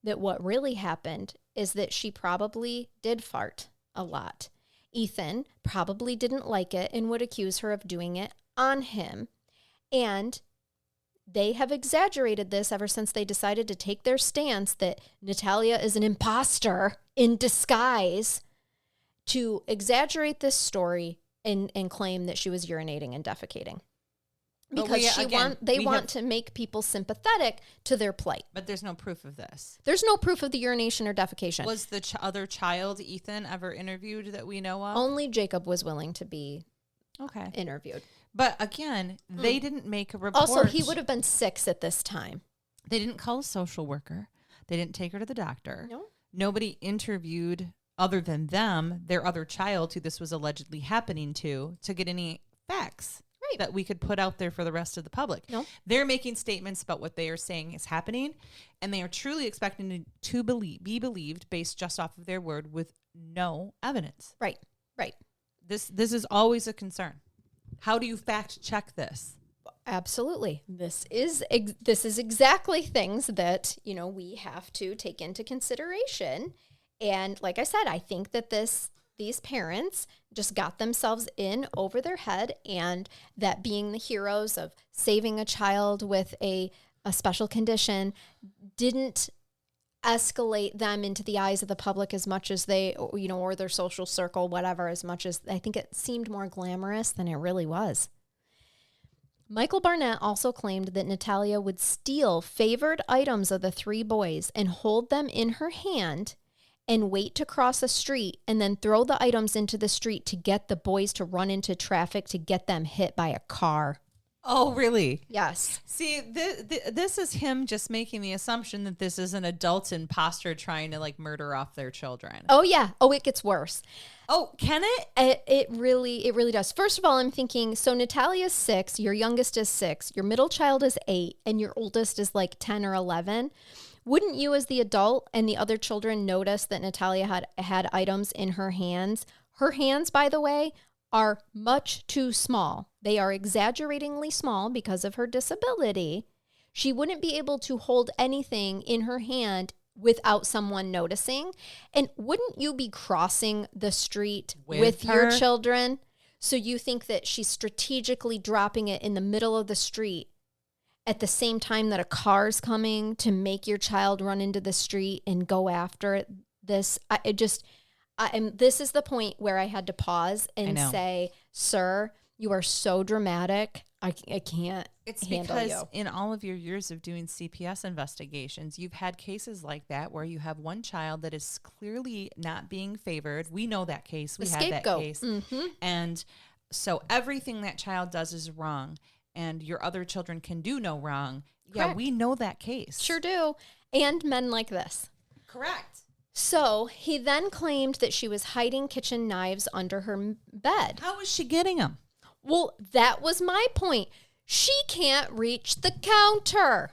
that what really happened is that she probably did fart a lot. Ethan probably didn't like it and would accuse her of doing it on him. And they have exaggerated this ever since they decided to take their stance that Natalia is an imposter in disguise, to exaggerate this story and claim that she was urinating and defecating. Because they want to make people sympathetic to their plight.
But there's no proof of this.
There's no proof of the urination or defecation.
Was the other child, Ethan, ever interviewed that we know of?
Only Jacob was willing to be interviewed.
But again, they didn't make a report.
Also, he would have been 6 at this time.
They didn't call a social worker. They didn't take her to the doctor.
No.
Nobody interviewed, other than them, their other child who this was allegedly happening to get any facts that we could put out there for the rest of the public.
No.
They're making statements about what they are saying is happening, and they are truly expecting to be believed based just off of their word with no evidence.
Right.
This is always a concern. How do you fact check this?
Absolutely. This is exactly things that, we have to take into consideration. And like I said, I think that these parents just got themselves in over their head, and that being the heroes of saving a child with a special condition didn't escalate them into the eyes of the public as much as they, or their social circle, whatever, as much as I think it seemed more glamorous than it really was. Michael Barnett also claimed that Natalia would steal favored items of the 3 boys and hold them in her hand and wait to cross a street and then throw the items into the street to get the boys to run into traffic to get them hit by a car.
Oh, really?
Yes.
See, this is him just making the assumption that this is an adult imposter trying to murder off their children.
Oh, yeah. Oh, it gets worse.
Oh, can it?
It really does. First of all, I'm thinking, so Natalia's 6, your youngest is 6, your middle child is 8, and your oldest is 10 or 11. Wouldn't you as the adult and the other children notice that Natalia had items in her hands? Her hands, by the way, are much too small. They are exaggeratingly small because of her disability. She wouldn't be able to hold anything in her hand without someone noticing. And wouldn't you be crossing the street with your children? So you think that she's strategically dropping it in the middle of the street at the same time that a car's coming to make your child run into the street and go after this? This is the point where I had to pause and say, "Sir, you are so dramatic. I can't handle you."
It's because in all of your years of doing CPS investigations, you've had cases like that where you have one child that is clearly not being favored. We know that case. We had that case.
Mm-hmm.
And so everything that child does is wrong, and your other children can do no wrong.
Correct.
Yeah, we know that case.
Sure do. And men like this.
Correct.
So he then claimed that she was hiding kitchen knives under her bed.
How was she getting them?
Well, that was my point. She can't reach the counter.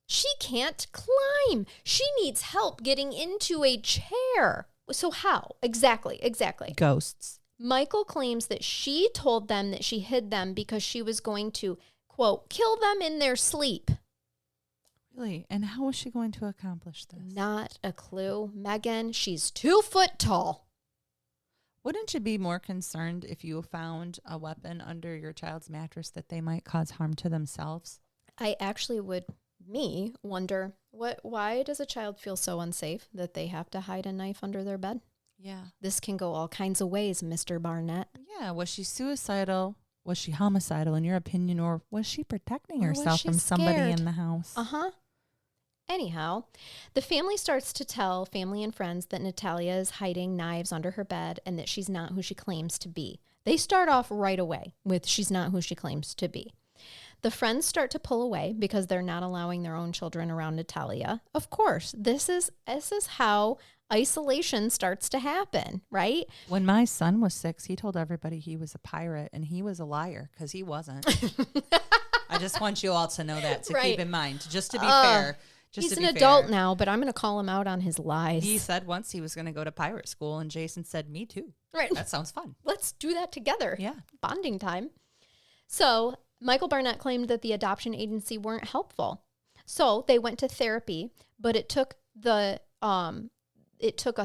She can't climb. She needs help getting into a chair. So how? Exactly.
Ghosts.
Michael claims that she told them that she hid them because she was going to, quote, kill them in their sleep.
Really? And how was she going to accomplish this?
Not a clue. Megan, she's 2 foot tall.
Wouldn't you be more concerned if you found a weapon under your child's mattress that they might cause harm to themselves?
I actually would, wonder, why does a child feel so unsafe that they have to hide a knife under their bed?
Yeah.
This can go all kinds of ways, Mr. Barnett.
Yeah. Was she suicidal? Was she homicidal, in your opinion? Or was she protecting herself from somebody in the house?
Uh-huh. Anyhow, the family starts to tell family and friends that Natalia is hiding knives under her bed and that she's not who she claims to be. They start off right away with she's not who she claims to be. The friends start to pull away because they're not allowing their own children around Natalia. Of course, this is how isolation starts to happen, right?
When my son was 6, he told everybody he was a pirate, and he was a liar because he wasn't. I just want you all to know that, to keep in mind, just to be fair.
He's an adult now, but I'm going to call him out on his lies.
He said once he was going to go to pirate school, and Jason said, me too.
Right.
That sounds fun.
Let's do that together.
Yeah.
Bonding time. So Michael Barnett claimed that the adoption agency weren't helpful. So they went to therapy, but it took it took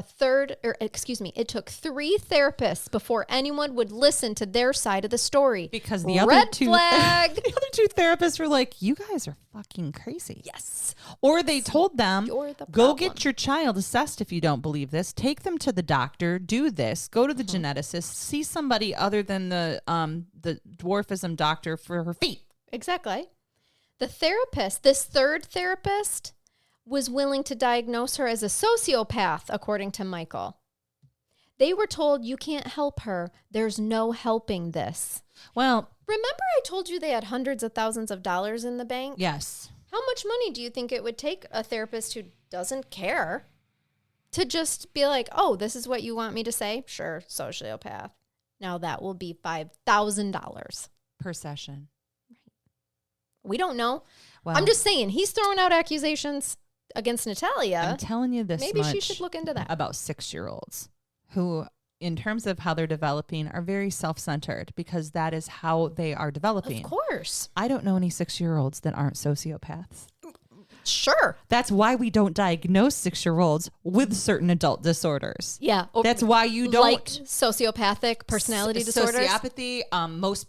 3 therapists before anyone would listen to their side of the story.
Because the
Red
other two
flag.
the other 2 therapists were like, you guys are fucking crazy.
Yes.
Or they told them,
You're the
go
problem.
get your child assessed if you don't believe this. Take them to the doctor, do this, go to the geneticist, see somebody other than the dwarfism doctor for her feet.
Exactly. The therapist, this third therapist, was willing to diagnose her as a sociopath, according to Michael. They were told, you can't help her. There's no helping this.
Well,
Remember I told you they had hundreds of thousands of dollars in the bank?
yes.
How much money do you think it would take a therapist who doesn't care to just be like, oh, this is what you want me to say? Sure, sociopath. Now that will be $5,000
Per session.
We don't know.
Well,
I'm just saying, he's throwing out accusations against Natalia.
I'm telling you this
Maybe she
much
should look into that.
about 6-year-olds who, in terms of how they're developing, are very self-centered because that is how they are developing.
Of course.
I don't know any 6-year-olds that aren't sociopaths.
Sure.
That's why we don't diagnose 6-year-olds with certain adult disorders.
Yeah.
That's why you don't
like sociopathic personality disorders.
Sociopathy, most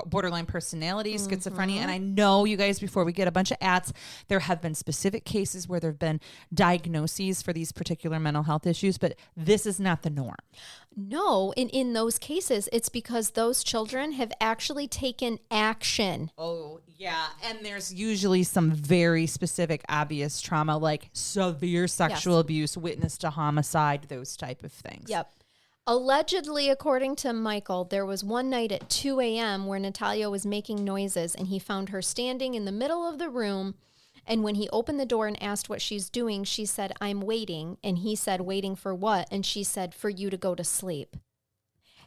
borderline personality,
Mm-hmm.
schizophrenia. And I know, you guys, before we get a bunch of ads, there have been specific cases where there have been diagnoses for these particular mental health issues, but this is not the norm.
No, in those cases, it's because those children have actually taken action.
Oh, yeah. And there's usually some very specific, obvious trauma, like severe sexual abuse, witness to homicide, those type of things.
Yep. Allegedly, according to Michael, there was one night at 2 a.m. where Natalia was making noises and he found her standing in the middle of the room. And when he opened the door and asked what she's doing, she said, I'm waiting. And he said, waiting for what? And she said, for you to go to sleep.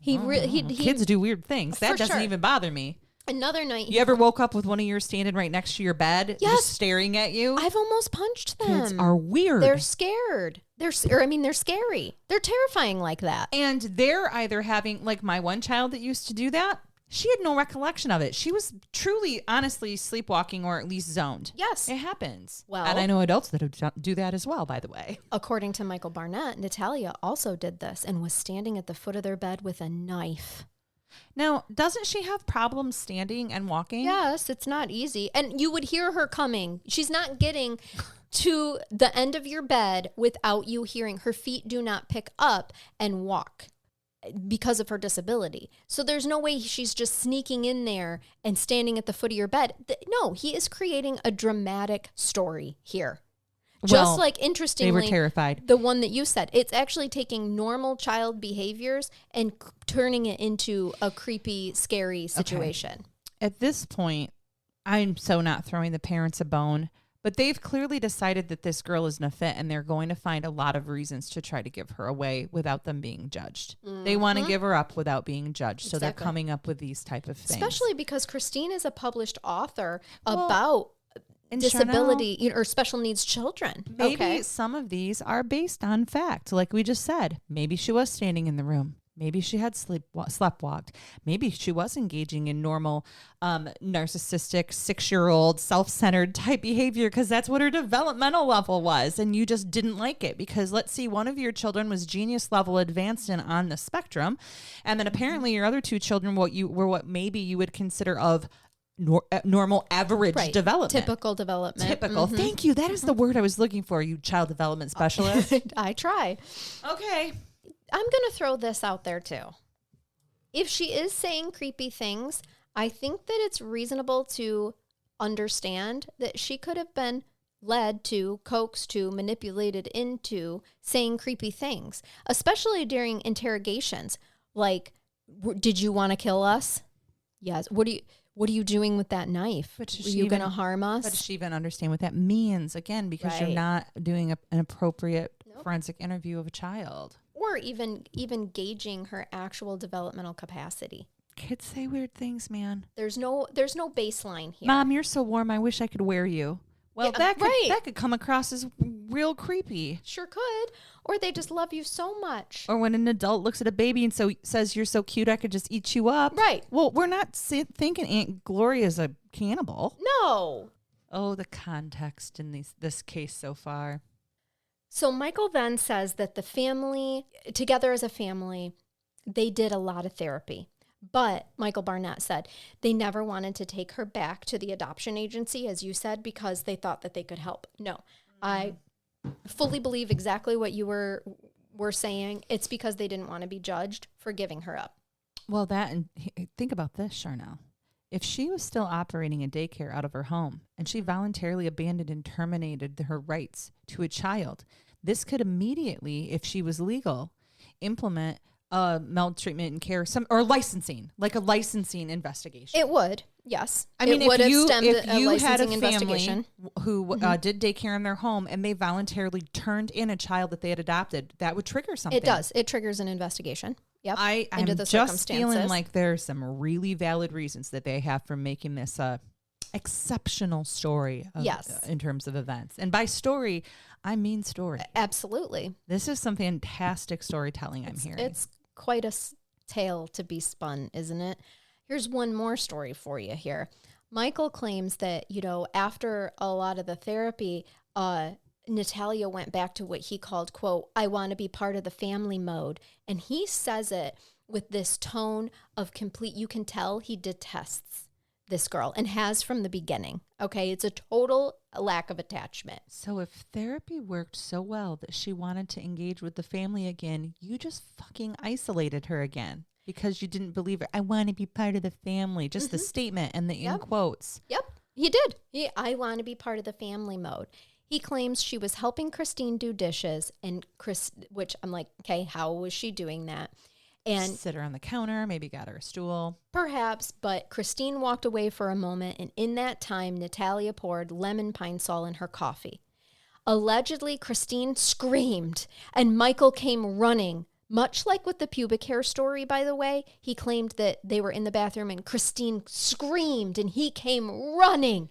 Kids do weird things. That doesn't even bother me.
Another night.
You ever woke up with one of yours standing right next to your bed, just staring at you?
I've almost punched them.
Kids are weird.
They're scared. They're scary. They're terrifying like that.
And they're either having, like my one child that used to do that, she had no recollection of it. She was truly, honestly sleepwalking or at least zoned.
Yes.
It happens.
Well,
and I know adults that do that as well, by the way.
According to Michael Barnett, Natalia also did this and was standing at the foot of their bed with a knife.
Now, doesn't she have problems standing and walking?
Yes, it's not easy. And you would hear her coming. She's not getting to the end of your bed without you hearing. Her feet do not pick up and walk because of her disability. So there's no way she's just sneaking in there and standing at the foot of your bed. No, he is creating a dramatic story here. Just like, interestingly,
they were terrified.
The one that you said, it's actually taking normal child behaviors and turning it into a creepy, scary situation.
Okay. At this point, I'm so not throwing the parents a bone, but they've clearly decided that this girl isn't a fit, and they're going to find a lot of reasons to try to give her away without them being judged. Mm-hmm. They want to give her up without being judged. So they're coming up with these type of things.
Especially because Christine is a published author about disability
Charnell,
or special needs children.
Maybe some of these are based on fact. Like we just said, maybe she was standing in the room. Maybe she had sleptwalked. Maybe she was engaging in normal narcissistic 6-year-old self-centered type behavior because that's what her developmental level was. And you just didn't like it because let's see, one of your children was genius level advanced and on the spectrum. And then apparently your other 2 children were what maybe you would consider of normal average development.
Typical development.
Typical. Mm-hmm. Thank you. That is the word I was looking for, you child development specialist.
I try.
Okay.
I'm going to throw this out there too. If she is saying creepy things, I think that it's reasonable to understand that she could have been led to, coaxed to, manipulated into saying creepy things, especially during interrogations. Like, Did you want to kill us? Yes. What are you doing with that knife? Are you going to harm us?
But does she even understand what that means? Again, because you're not doing an appropriate forensic interview of a child.
Or even gauging her actual developmental capacity.
Kids say weird things, man.
There's no baseline here.
Mom, you're so warm. I wish I could wear you. Well, that could come across as real creepy.
Sure could. Or they just love you so much.
Or when an adult looks at a baby and says, you're so cute, I could just eat you up.
Right.
Well, we're not thinking Aunt Gloria's a cannibal.
No.
Oh, the context in this case so far.
So Michael then says that the family, together as a family, they did a lot of therapy. But Michael Barnett said they never wanted to take her back to the adoption agency, as you said, because they thought that they could help. No, I fully believe exactly what you were saying. It's because they didn't want to be judged for giving her up.
Well, and think about this, Charnell. If she was still operating a daycare out of her home and she voluntarily abandoned and terminated her rights to a child, this could immediately, if she was legal, implement maltreatment and care, or licensing, like a licensing investigation.
It would, yes.
I mean, if you had a
investigation
who did daycare in their home and they voluntarily turned in a child that they had adopted, that would trigger something.
It does. It triggers an investigation. Yep.
I'm just feeling like there's some really valid reasons that they have for making this a exceptional story. In terms of events, and by story, I mean story.
Absolutely.
This is some fantastic storytelling I'm hearing.
It's quite a tale to be spun, isn't it? Here's one more story for you here. Michael claims that, after a lot of the therapy, Natalia went back to what he called, quote, I want to be part of the family mode. And he says it with this tone of you can tell he detests this girl and has from the beginning. Okay. It's a total lack of attachment.
So if therapy worked so well that she wanted to engage with the family again, you just fucking isolated her again because you didn't believe her. I want to be part of the family. Just the statement and the in quotes.
Yep. He did. I want to be part of the family mode. He claims she was helping Christine do dishes which I'm like, okay, how was she doing that? And
sit her on the counter, maybe got her a stool.
Perhaps, but Christine walked away for a moment, and in that time, Natalia poured lemon pine sol in her coffee. Allegedly, Christine screamed, and Michael came running. Much like with the pubic hair story, by the way, he claimed that they were in the bathroom, and Christine screamed, and he came running.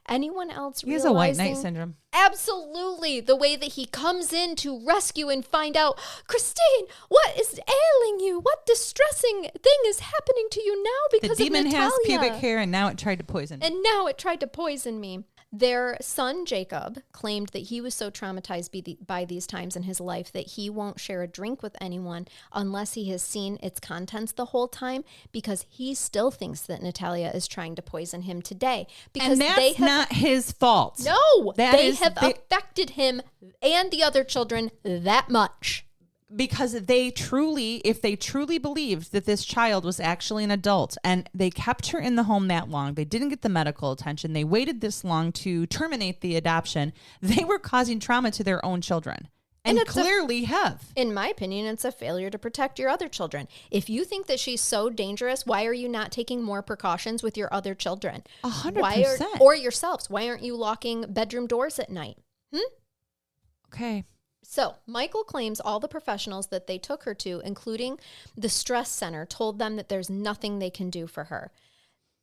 Anyone else realizing?
He has a white knight syndrome.
Absolutely. The way that he comes in to rescue and find out, Christine, what is ailing you? What distressing thing is happening to you now because of Natalia?
The demon has pubic hair and now it tried to poison
me. Their son, Jacob, claimed that he was so traumatized by these times in his life that he won't share a drink with anyone unless he has seen its contents the whole time, because he still thinks that Natalia is trying to poison him today. Because
and that's not his fault.
No, they have affected him and the other children that much.
Because if they truly believed that this child was actually an adult and they kept her in the home that long, they didn't get the medical attention, they waited this long to terminate the adoption, they were causing trauma to their own children. And clearly have.
In my opinion, it's a failure to protect your other children. If you think that she's so dangerous, why are you not taking more precautions with your other children?
100%.
Or yourselves. Why aren't you locking bedroom doors at night?
Okay.
So Michael claims all the professionals that they took her to, including the stress center, told them that there's nothing they can do for her.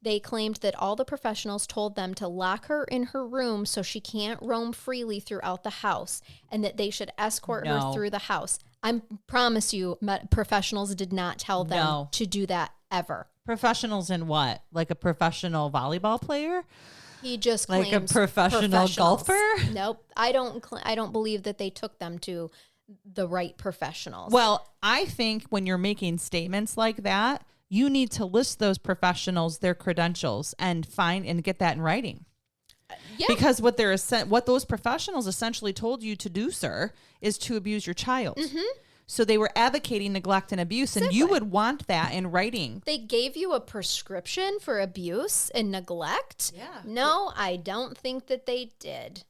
They claimed that all the professionals told them to lock her in her room so she can't roam freely throughout the house, and that they should escort her through the house. I promise you, professionals did not tell them to do that ever.
Professionals in what? Like a professional volleyball player?
He just claims
like a professional golfer?
Nope. I don't believe that they took them to the right professionals.
Well, I think when you're making statements like that, you need to list those professionals, their credentials, and find and get that in writing. Yeah. Because what those professionals essentially told you to do, sir, is to abuse your child. Mm-hmm. So they were advocating neglect and abuse, and you would want that in writing.
They gave you a prescription for abuse and neglect?
Yeah.
No, I don't think that they did.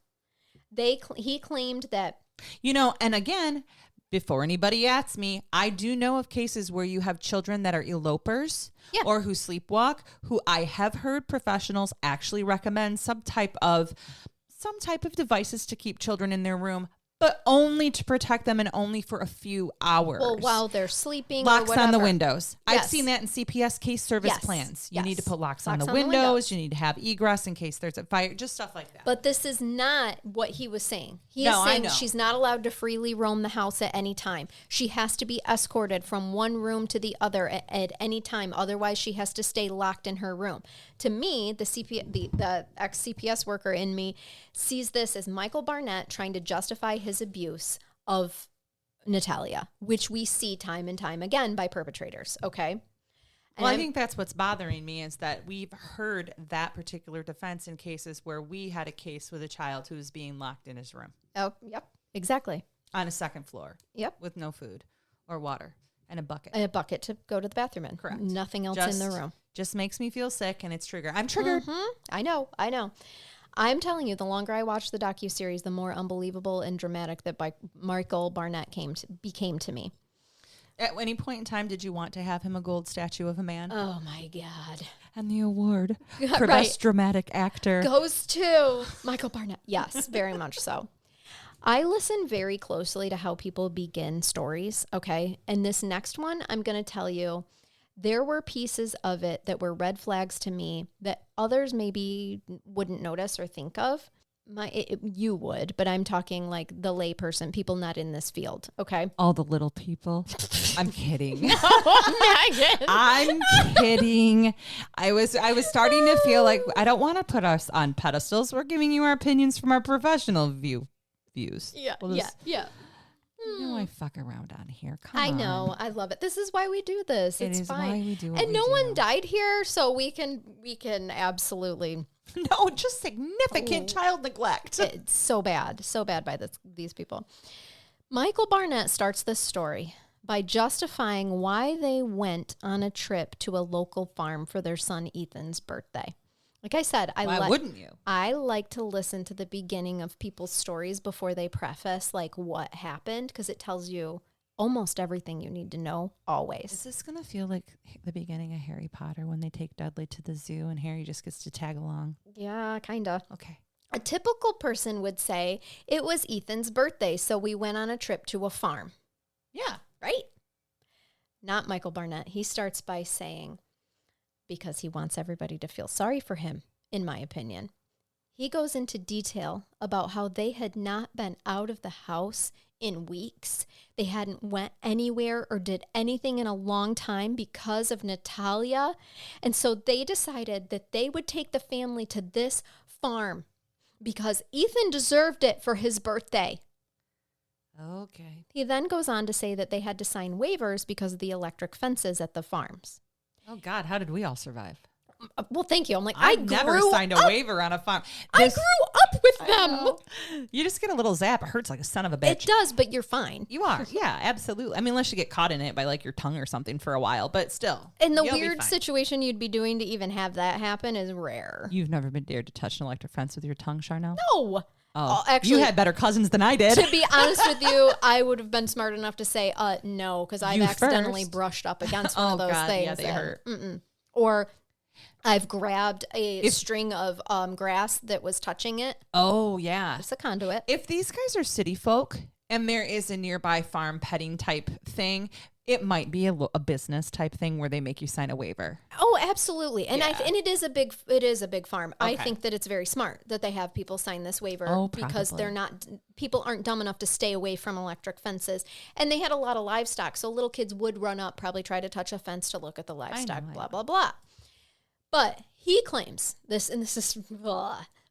He claimed that...
and again, before anybody asks me, I do know of cases where you have children that are elopers or who sleepwalk, who I have heard professionals actually recommend some type of devices to keep children in their room, but only to protect them and only for a few hours.
Well, while they're sleeping
locks
or whatever.
on the windows.
Yes.
I've seen that in CPS case service
Yes.
plans. You
Yes.
need to put locks on the windows. You need to have egress in case there's a fire, just stuff like that.
But this is not what he was saying. He is
No, I
saying
know.
she's not allowed to freely roam the house at any time. She has to be escorted from one room to the other at any time. Otherwise, she has to stay locked in her room. To me, the ex-CPS worker in me sees this as Michael Barnett trying to justify his abuse of Natalia, which we see time and time again by perpetrators, okay?
Well, I think that's what's bothering me is that we've heard that particular defense in cases where we had a case with a child who was being locked in his room.
Oh, yep, exactly.
On a second floor.
Yep.
With no food or water and a bucket.
A bucket to go to the bathroom in.
Correct.
Nothing else in the room.
Just makes me feel sick and it's triggered. I'm triggered.
Mm-hmm. I know. I'm telling you, the longer I watch the docuseries, the more unbelievable and dramatic that Michael Barnett became to me.
At any point in time, did you want to have him a gold statue of a man?
Oh, my God.
And the award for
Right.
best dramatic actor
Goes to Michael Barnett. Yes, very much so. I listen very closely to how people begin stories, okay? And this next one, I'm going to tell you, there were pieces of it that were red flags to me that others maybe wouldn't notice or think of. You would, but I'm talking like the layperson, people not in this field, okay?
All the little people. I'm kidding.
Megan.
I'm kidding. I was starting to feel like I don't want to put us on pedestals. We're giving you our opinions from our professional views.
Yeah,
We'll just-
yeah.
You know I fuck around on here. Come
I
on.
know. I love it. This is why we do this.
It
It's
is
fine.
why we do what
and
we
no
do.
one died here, so we can absolutely.
No, just significant child neglect.
It's so bad by these people. Michael Barnett starts this story by justifying why they went on a trip to a local farm for their son Ethan's birthday. Like I said,
Why wouldn't you?
I like to listen to the beginning of people's stories before they preface like what happened, because it tells you almost everything you need to know always.
Is this going to feel like the beginning of Harry Potter when they take Dudley to the zoo and Harry just gets to tag along?
Yeah, kind of.
Okay.
A typical person would say, it was Ethan's birthday, so we went on a trip to a farm.
Yeah.
Right? Not Michael Barnett. He starts by saying, because he wants everybody to feel sorry for him, in my opinion. He goes into detail about how they had not been out of the house in weeks. They hadn't went anywhere or did anything in a long time because of Natalia. And so they decided that they would take the family to this farm because Ethan deserved it for his birthday.
Okay.
He then goes on to say that they had to sign waivers because of the electric fences at the farms.
Oh, God. How did we all survive?
Well, thank you. I'm like,
I never signed a waiver on a farm.
I grew up with them.
You just get a little zap. It hurts like a son of a bitch.
It does, but you're fine.
You are. Yeah, absolutely. I mean, unless you get caught in it by like your tongue or something for a while, but still.
And the
you'll be
weird
fine.
situation you'd be doing to even have that happen is rare.
You've never been dared to touch an electric fence with your tongue, Charnell?
No.
Oh,
actually,
you had better cousins than I did.
To be honest with you, I would have been smart enough to say, no, because I've
You
accidentally
first.
brushed up against one of those
God,
things.
yeah, they
and-
hurt.
Mm-mm. Or I've grabbed a string of grass that was touching it.
Oh, yeah.
It's a conduit.
If these guys are city folk and there is a nearby farm petting type thing, it might be a business type thing where they make you sign a waiver.
Oh, absolutely. And
Yeah.
and it is a big farm. I
Okay.
think that it's very smart that they have people sign this waiver because
probably.
people aren't dumb enough to stay away from electric fences. And they had a lot of livestock, so little kids would run up, probably try to touch a fence to look at the livestock,
I
blah,
know.
blah, blah. But he claims this, and this is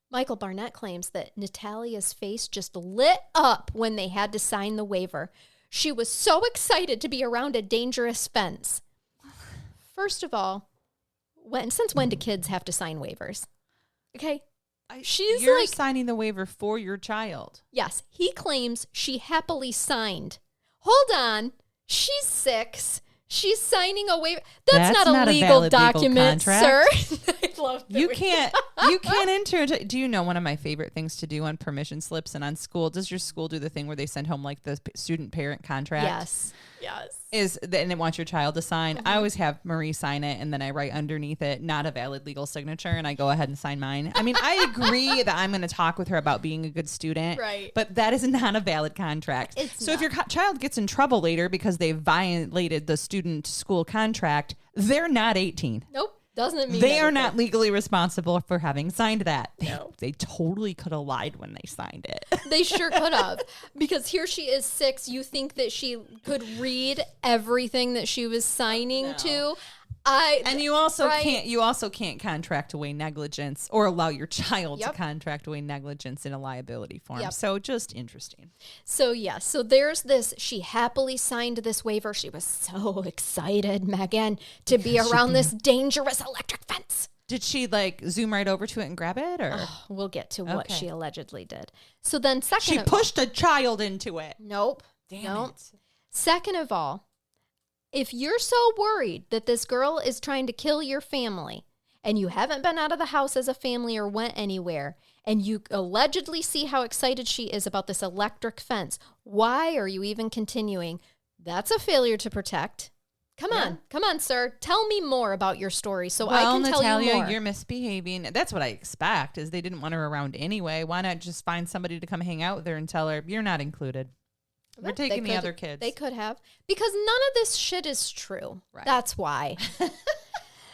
Michael Barnett claims that Natalia's face just lit up when they had to sign the waiver. She was so excited to be around a dangerous fence. First of all, since when do kids have to sign waivers? Okay.
You're
like,
signing the waiver for your child.
yes, he claims she happily signed. Hold on. She's 6. She's signing a waiver. That's not a legal
valid
document,
legal
sir.
contract.
I love that
You
we-
can't You can't enter. Do you know one of my favorite things to do on permission slips and on school? Does your school do the thing where they send home like the student parent contract?
Yes.
And it wants your child to sign. I always have Marie sign it, and then I write underneath it, not a valid legal signature, and I go ahead and sign mine. I mean, I agree that I'm going to talk with her about being a good student,
right?
But that is not a valid contract. If your child gets in trouble later because they violated the student school contract, they're not 18.
Nope. Doesn't mean
they are not legally responsible for having signed that.
No.
They totally could have lied when they signed it.
They sure could have, because here she is 6. You think that she could read everything that she was signing to? And
you also can't contract away negligence or allow your child to contract away negligence in a liability form. Yep. So just interesting.
So so there's this. She happily signed this waiver. She was so excited, Megan, to be around this dangerous electric fence.
Did she like zoom right over to it and grab it, or
we'll get to what she allegedly did. So then, she
pushed a child into it.
Nope.
Damn it.
Second of all, if you're so worried that this girl is trying to kill your family and you haven't been out of the house as a family or went anywhere, and you allegedly see how excited she is about this electric fence, why are you even continuing? That's a failure to protect. Come on, sir. Tell me more about your story so I can tell
Natalia,
you more.
You're misbehaving. That's what I expect, is they didn't want her around anyway. Why not just find somebody to come hang out with her and tell her, you're not included? We're taking the other kids.
They could have. Because none of this shit is true. Right. That's why.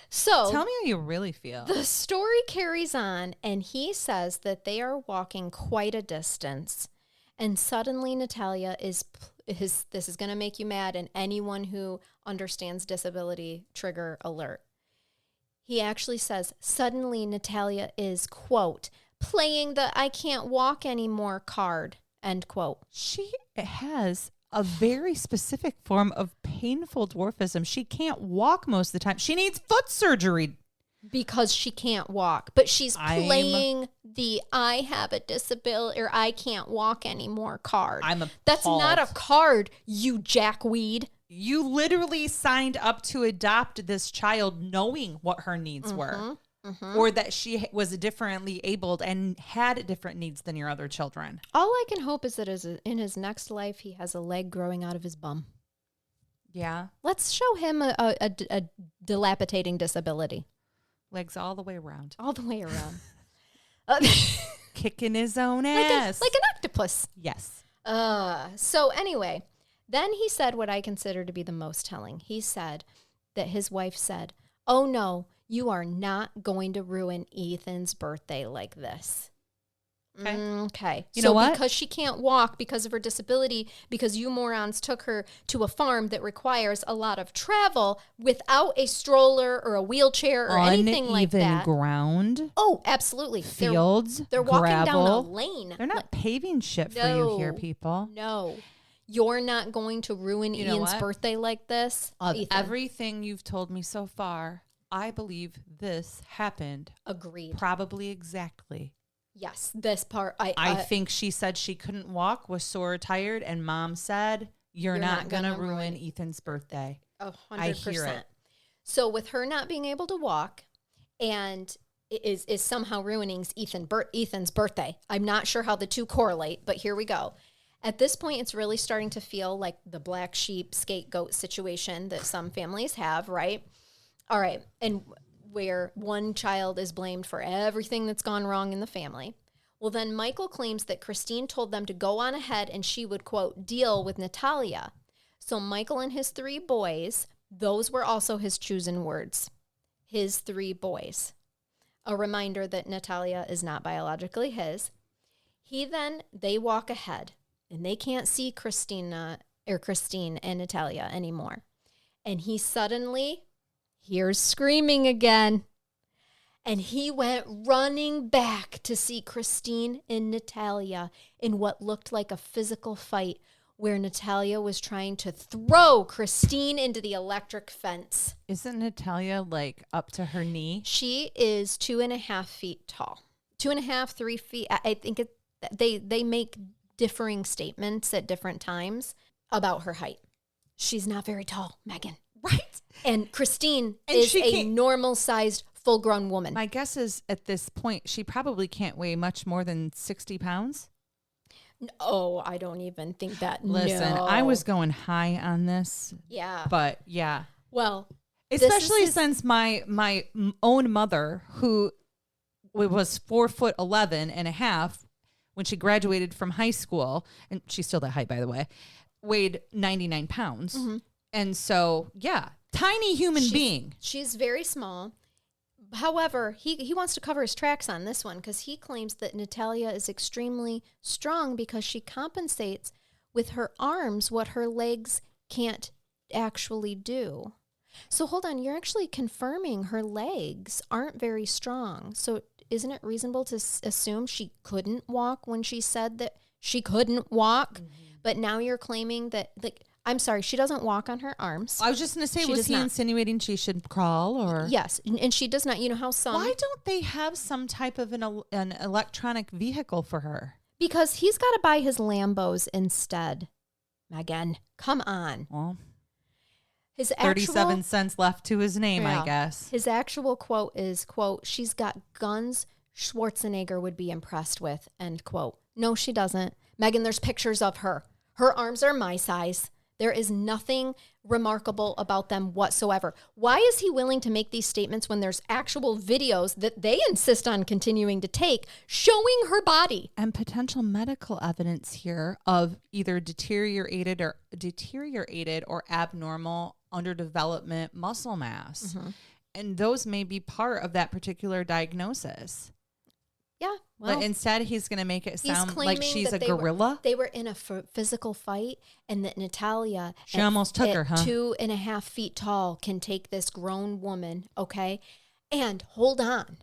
So
tell me how you really feel.
The story carries on, and he says that they are walking quite a distance. And suddenly Natalia this is going to make you mad, and anyone who understands disability, trigger alert. He actually says, suddenly Natalia is, quote, playing the I can't walk anymore card. End quote.
She has a very specific form of painful dwarfism. She can't walk most of the time. She needs foot surgery.
Because she can't walk. But she's playing the I have a disability or I can't walk anymore card. That's not a card, you jackweed.
You literally signed up to adopt this child knowing what her needs were. Mm-hmm. Or that she was differently abled and had different needs than your other children.
All I can hope is that in his next life, he has a leg growing out of his bum.
Yeah.
Let's show him a dilapidating disability.
Legs all the way around.
All the way around.
Kicking his own ass.
Like an octopus.
Yes.
So anyway, then he said what I consider to be the most telling. He said that his wife said, oh no, you are not going to ruin Ethan's birthday like this. Okay.
You know what?
Because she can't walk because of her disability, because you morons took her to a farm that requires a lot of travel without a stroller or a wheelchair or anything like that.
Uneven ground.
Oh, absolutely.
Fields.
They're walking down a lane.
They're not paving shit for you here, people.
No. You're not going to ruin Ian's birthday like this.
Everything you've told me so far, I believe this happened.
Agreed.
Probably exactly.
Yes, this part.
I think she said she couldn't walk, was sore or tired, and mom said, you're not going to ruin Ethan's birthday.
100%.
I hear it.
So with her not being able to walk and is somehow ruining Ethan's birthday. I'm not sure how the two correlate, but here we go. At this point, it's really starting to feel like the black sheep scapegoat situation that some families have, right? All right. And where one child is blamed for everything that's gone wrong in the family. Well, then Michael claims that Christine told them to go on ahead and she would, quote, deal with Natalia. So Michael and his 3 boys, those were also his chosen words. His 3 boys. A reminder that Natalia is not biologically his. They walk ahead and they can't see Christine and Natalia anymore. And he suddenly hears screaming again. And he went running back to see Christine and Natalia in what looked like a physical fight where Natalia was trying to throw Christine into the electric fence.
Isn't Natalia like up to her knee?
She is 2.5 feet tall. 2.5, 3 feet. I think they make differing statements at different times about her height. She's not very tall, Megan.
Right.
And Christine is a normal-sized full-grown woman.
My guess is at this point, she probably can't weigh much more than 60 pounds.
Oh, I don't even think that.
Listen,
No.
I was going high on this.
Yeah.
But yeah.
Well,
especially since my own mother, who was 4'11" and a half when she graduated from high school, and she's still that height, by the way, weighed 99 pounds. Mm-hmm. And so, yeah, tiny human being.
She's very small. However, he wants to cover his tracks on this one because he claims that Natalia is extremely strong because she compensates with her arms what her legs can't actually do. So hold on, you're actually confirming her legs aren't very strong. So isn't it reasonable to assume she couldn't walk when she said that she couldn't walk? Mm-hmm. But now you're claiming that, like, I'm sorry, she doesn't walk on her arms.
I was just going to say, was he insinuating she should crawl? Or
Yes, and she does not. You know how some...
Why don't they have some type of an electronic vehicle for her?
Because he's got to buy his Lambos instead. Megan, come on.
Well,
his
37 cents left to his name, I guess.
His actual quote is, quote, "She's got guns Schwarzenegger would be impressed with," end quote. No, she doesn't. Megan, there's pictures of her. Her arms are my size. There is nothing remarkable about them whatsoever. Why is he willing to make these statements when there's actual videos that they insist on continuing to take showing her body?
And potential medical evidence here of either deteriorated or abnormal underdevelopment muscle mass. Mm-hmm. And those may be part of that particular diagnosis.
Yeah. Well,
but instead, he's going to make it sound like she's a gorilla.
They were in a physical fight, and that Natalia,
she almost took her,
2.5 feet tall, can take this grown woman, okay? And hold on,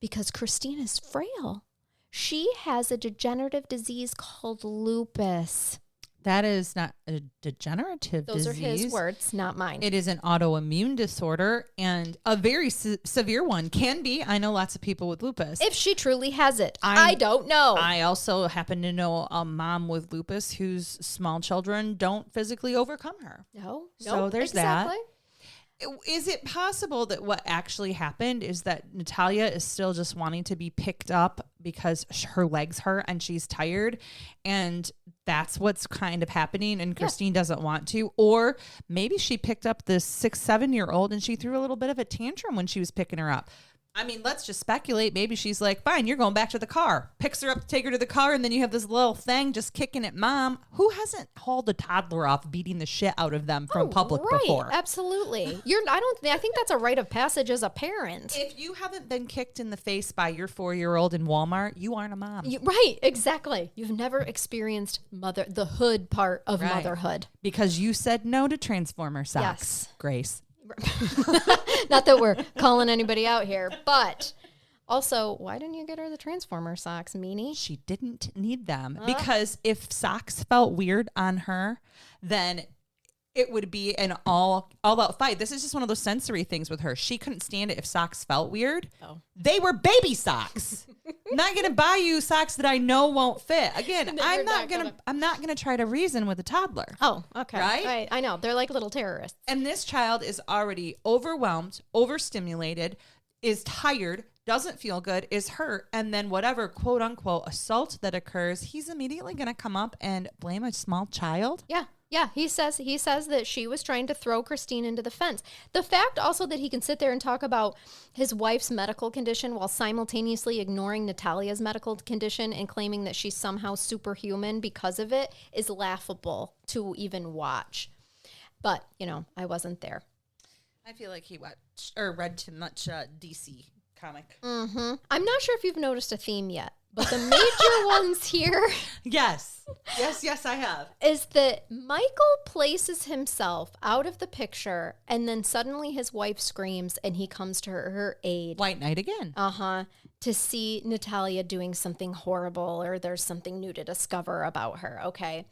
because Christina's frail. She has a degenerative disease called lupus.
That is not a degenerative disease.
Those are his words, not mine.
It is an autoimmune disorder, and a very severe one can be. I know lots of people with lupus.
If she truly has it. I don't know.
I also happen to know a mom with lupus whose small children don't physically overcome her.
No.
So there's that. Is it possible that what actually happened is that Natalia is still just wanting to be picked up because her legs hurt and she's tired, and that's what's kind of happening, and Christine doesn't want to? Or maybe she picked up this 6-7-year-old and she threw a little bit of a tantrum when she was picking her up. I mean, let's just speculate. Maybe she's like, fine, you're going back to the car. Picks her up to take her to the car, and then you have this little thing just kicking at mom. Who hasn't hauled a toddler off beating the shit out of them from public before?
Absolutely. I think that's a rite of passage as a parent.
If you haven't been kicked in the face by your 4-year-old in Walmart, you aren't a mom.
Right, exactly. You've never experienced the hood part of motherhood.
Because you said no to Transformer socks,
yes.
Grace.
Not that we're calling anybody out here, but also, why didn't you get her the Transformer socks, meanie?
She didn't need them because if socks felt weird on her, then it would be an all-out fight. This is just one of those sensory things with her. She couldn't stand it if socks felt weird. Oh. They were baby socks. I'm not going to buy you socks that I know won't fit. Again, I'm not going to try to reason with a toddler.
Oh, okay.
Right?
I know. They're like little terrorists.
And this child is already overwhelmed, overstimulated, is tired, doesn't feel good, is hurt, and then whatever quote unquote assault that occurs, he's immediately going to come up and blame a small child.
Yeah, he says that she was trying to throw Christine into the fence. The fact also that he can sit there and talk about his wife's medical condition while simultaneously ignoring Natalia's medical condition and claiming that she's somehow superhuman because of it is laughable to even watch. But, I wasn't there.
I feel like he watched or read too much DC comic.
Mm-hmm. I'm not sure if you've noticed a theme yet, but the major ones here...
Yes, I have.
Is that Michael places himself out of the picture, and then suddenly his wife screams, and he comes to her aid.
White Knight again.
To see Natalia doing something horrible, or there's something new to discover about her, okay?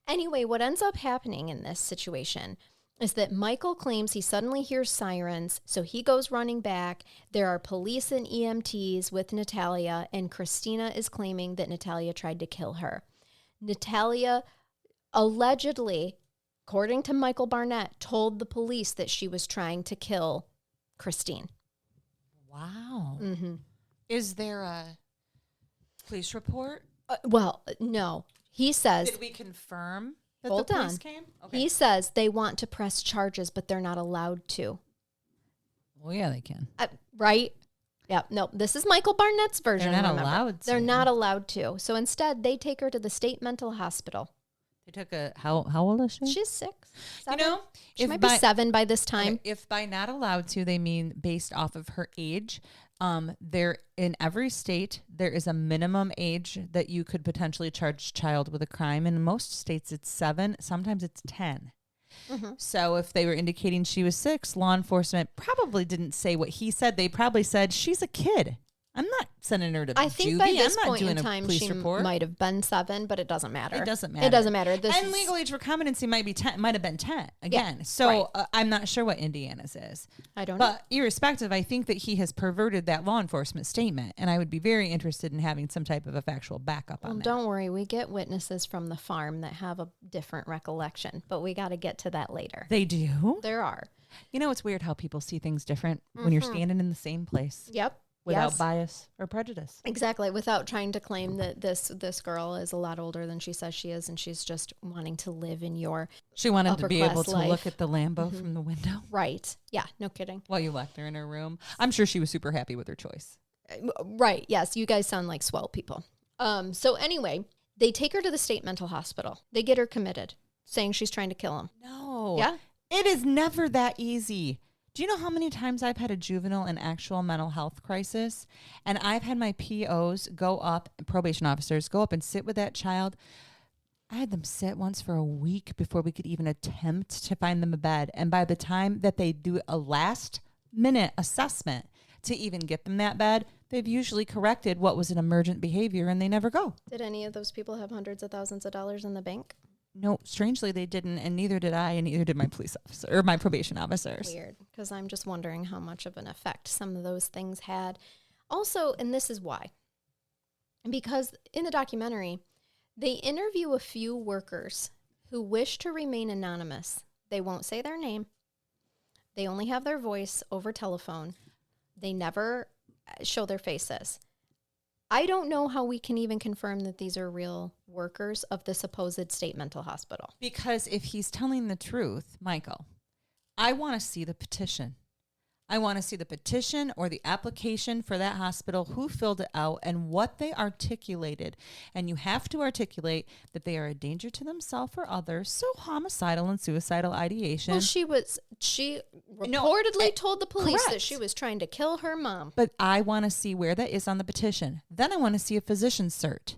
Anyway, what ends up happening in this situation is that Michael claims he suddenly hears sirens, so he goes running back. There are police and EMTs with Natalia, and Christina is claiming that Natalia tried to kill her. Natalia allegedly, according to Michael Barnett, told the police that she was trying to kill Christine.
Wow. Is there a police report?
Well, no. He says...
Did we confirm that
Hold
the police
on.
came? Okay.
He says they want to press charges, but they're not allowed to.
Well, yeah, they can.
Right? Yeah. No, this is Michael Barnett's version.
They're not
remember.
allowed to.
They're not allowed to. So instead, they take her to the state mental hospital.
They took how old is she?
She's 6, 7.
You know,
she might be 7 by this time.
If by not allowed to, they mean based off of her age. There in every state there is a minimum age that you could potentially charge a child with a crime. In most states, it's 7. Sometimes it's 10. So if they were indicating she was 6, law enforcement probably didn't say what he said. They probably said she's a kid. I'm not sending her to
I think
juvie.
by this
I'm not
point
doing
in time,
a police
she
report.
might have been 7, but it doesn't matter.
It doesn't matter.
It doesn't matter.
And legal age for competency might be 10. Might have been 10 again.
Yeah,
so I'm not sure what Indiana's is.
I don't know.
But irrespective, I think that he has perverted that law enforcement statement, and I would be very interested in having some type of a factual backup on that.
Don't worry. We get witnesses from the farm that have a different recollection, but we got to get to that later.
They do?
There are.
You know, it's weird how people see things different when you're standing in the same place.
Yep.
Without bias or prejudice.
Exactly, without trying to claim that this girl is a lot older than she says she is, and she's just wanting to live in your
She wanted to be able to
life.
look at the Lambo from the window.
Right. Yeah, no kidding.
While you left her in her room. I'm sure she was super happy with her choice.
Right, yes, you guys sound like swell people. So anyway, they take her to the state mental hospital. They get her committed, saying she's trying to kill him.
No.
Yeah?
It is never that easy. Do you know how many times I've had a juvenile and actual mental health crisis? And I've had my POs go up, probation officers, go up and sit with that child. I had them sit once for a week before we could even attempt to find them a bed. And by the time that they do a last minute assessment to even get them that bed, they've usually corrected what was an emergent behavior and they never go.
Did any of those people have hundreds of thousands of dollars in the bank?
No, strangely they didn't, and neither did I, and neither did my police officer or my probation officers.
Weird, because I'm just wondering how much of an effect some of those things had. Also, and this is why, because in the documentary, they interview a few workers who wish to remain anonymous. They won't say their name. They only have their voice over telephone. They never show their faces. I don't know how we can even confirm that these are real workers of the supposed state mental hospital.
Because if he's telling the truth, Michael, I want to see the petition. I want to see the petition or the application for that hospital, who filled it out, and what they articulated. And you have to articulate that they are a danger to themselves or others. So homicidal and suicidal ideation.
Well, she reportedly told the police
correct.
that she was trying to kill her mom.
But I want to see where that is on the petition. Then I want to see a physician cert.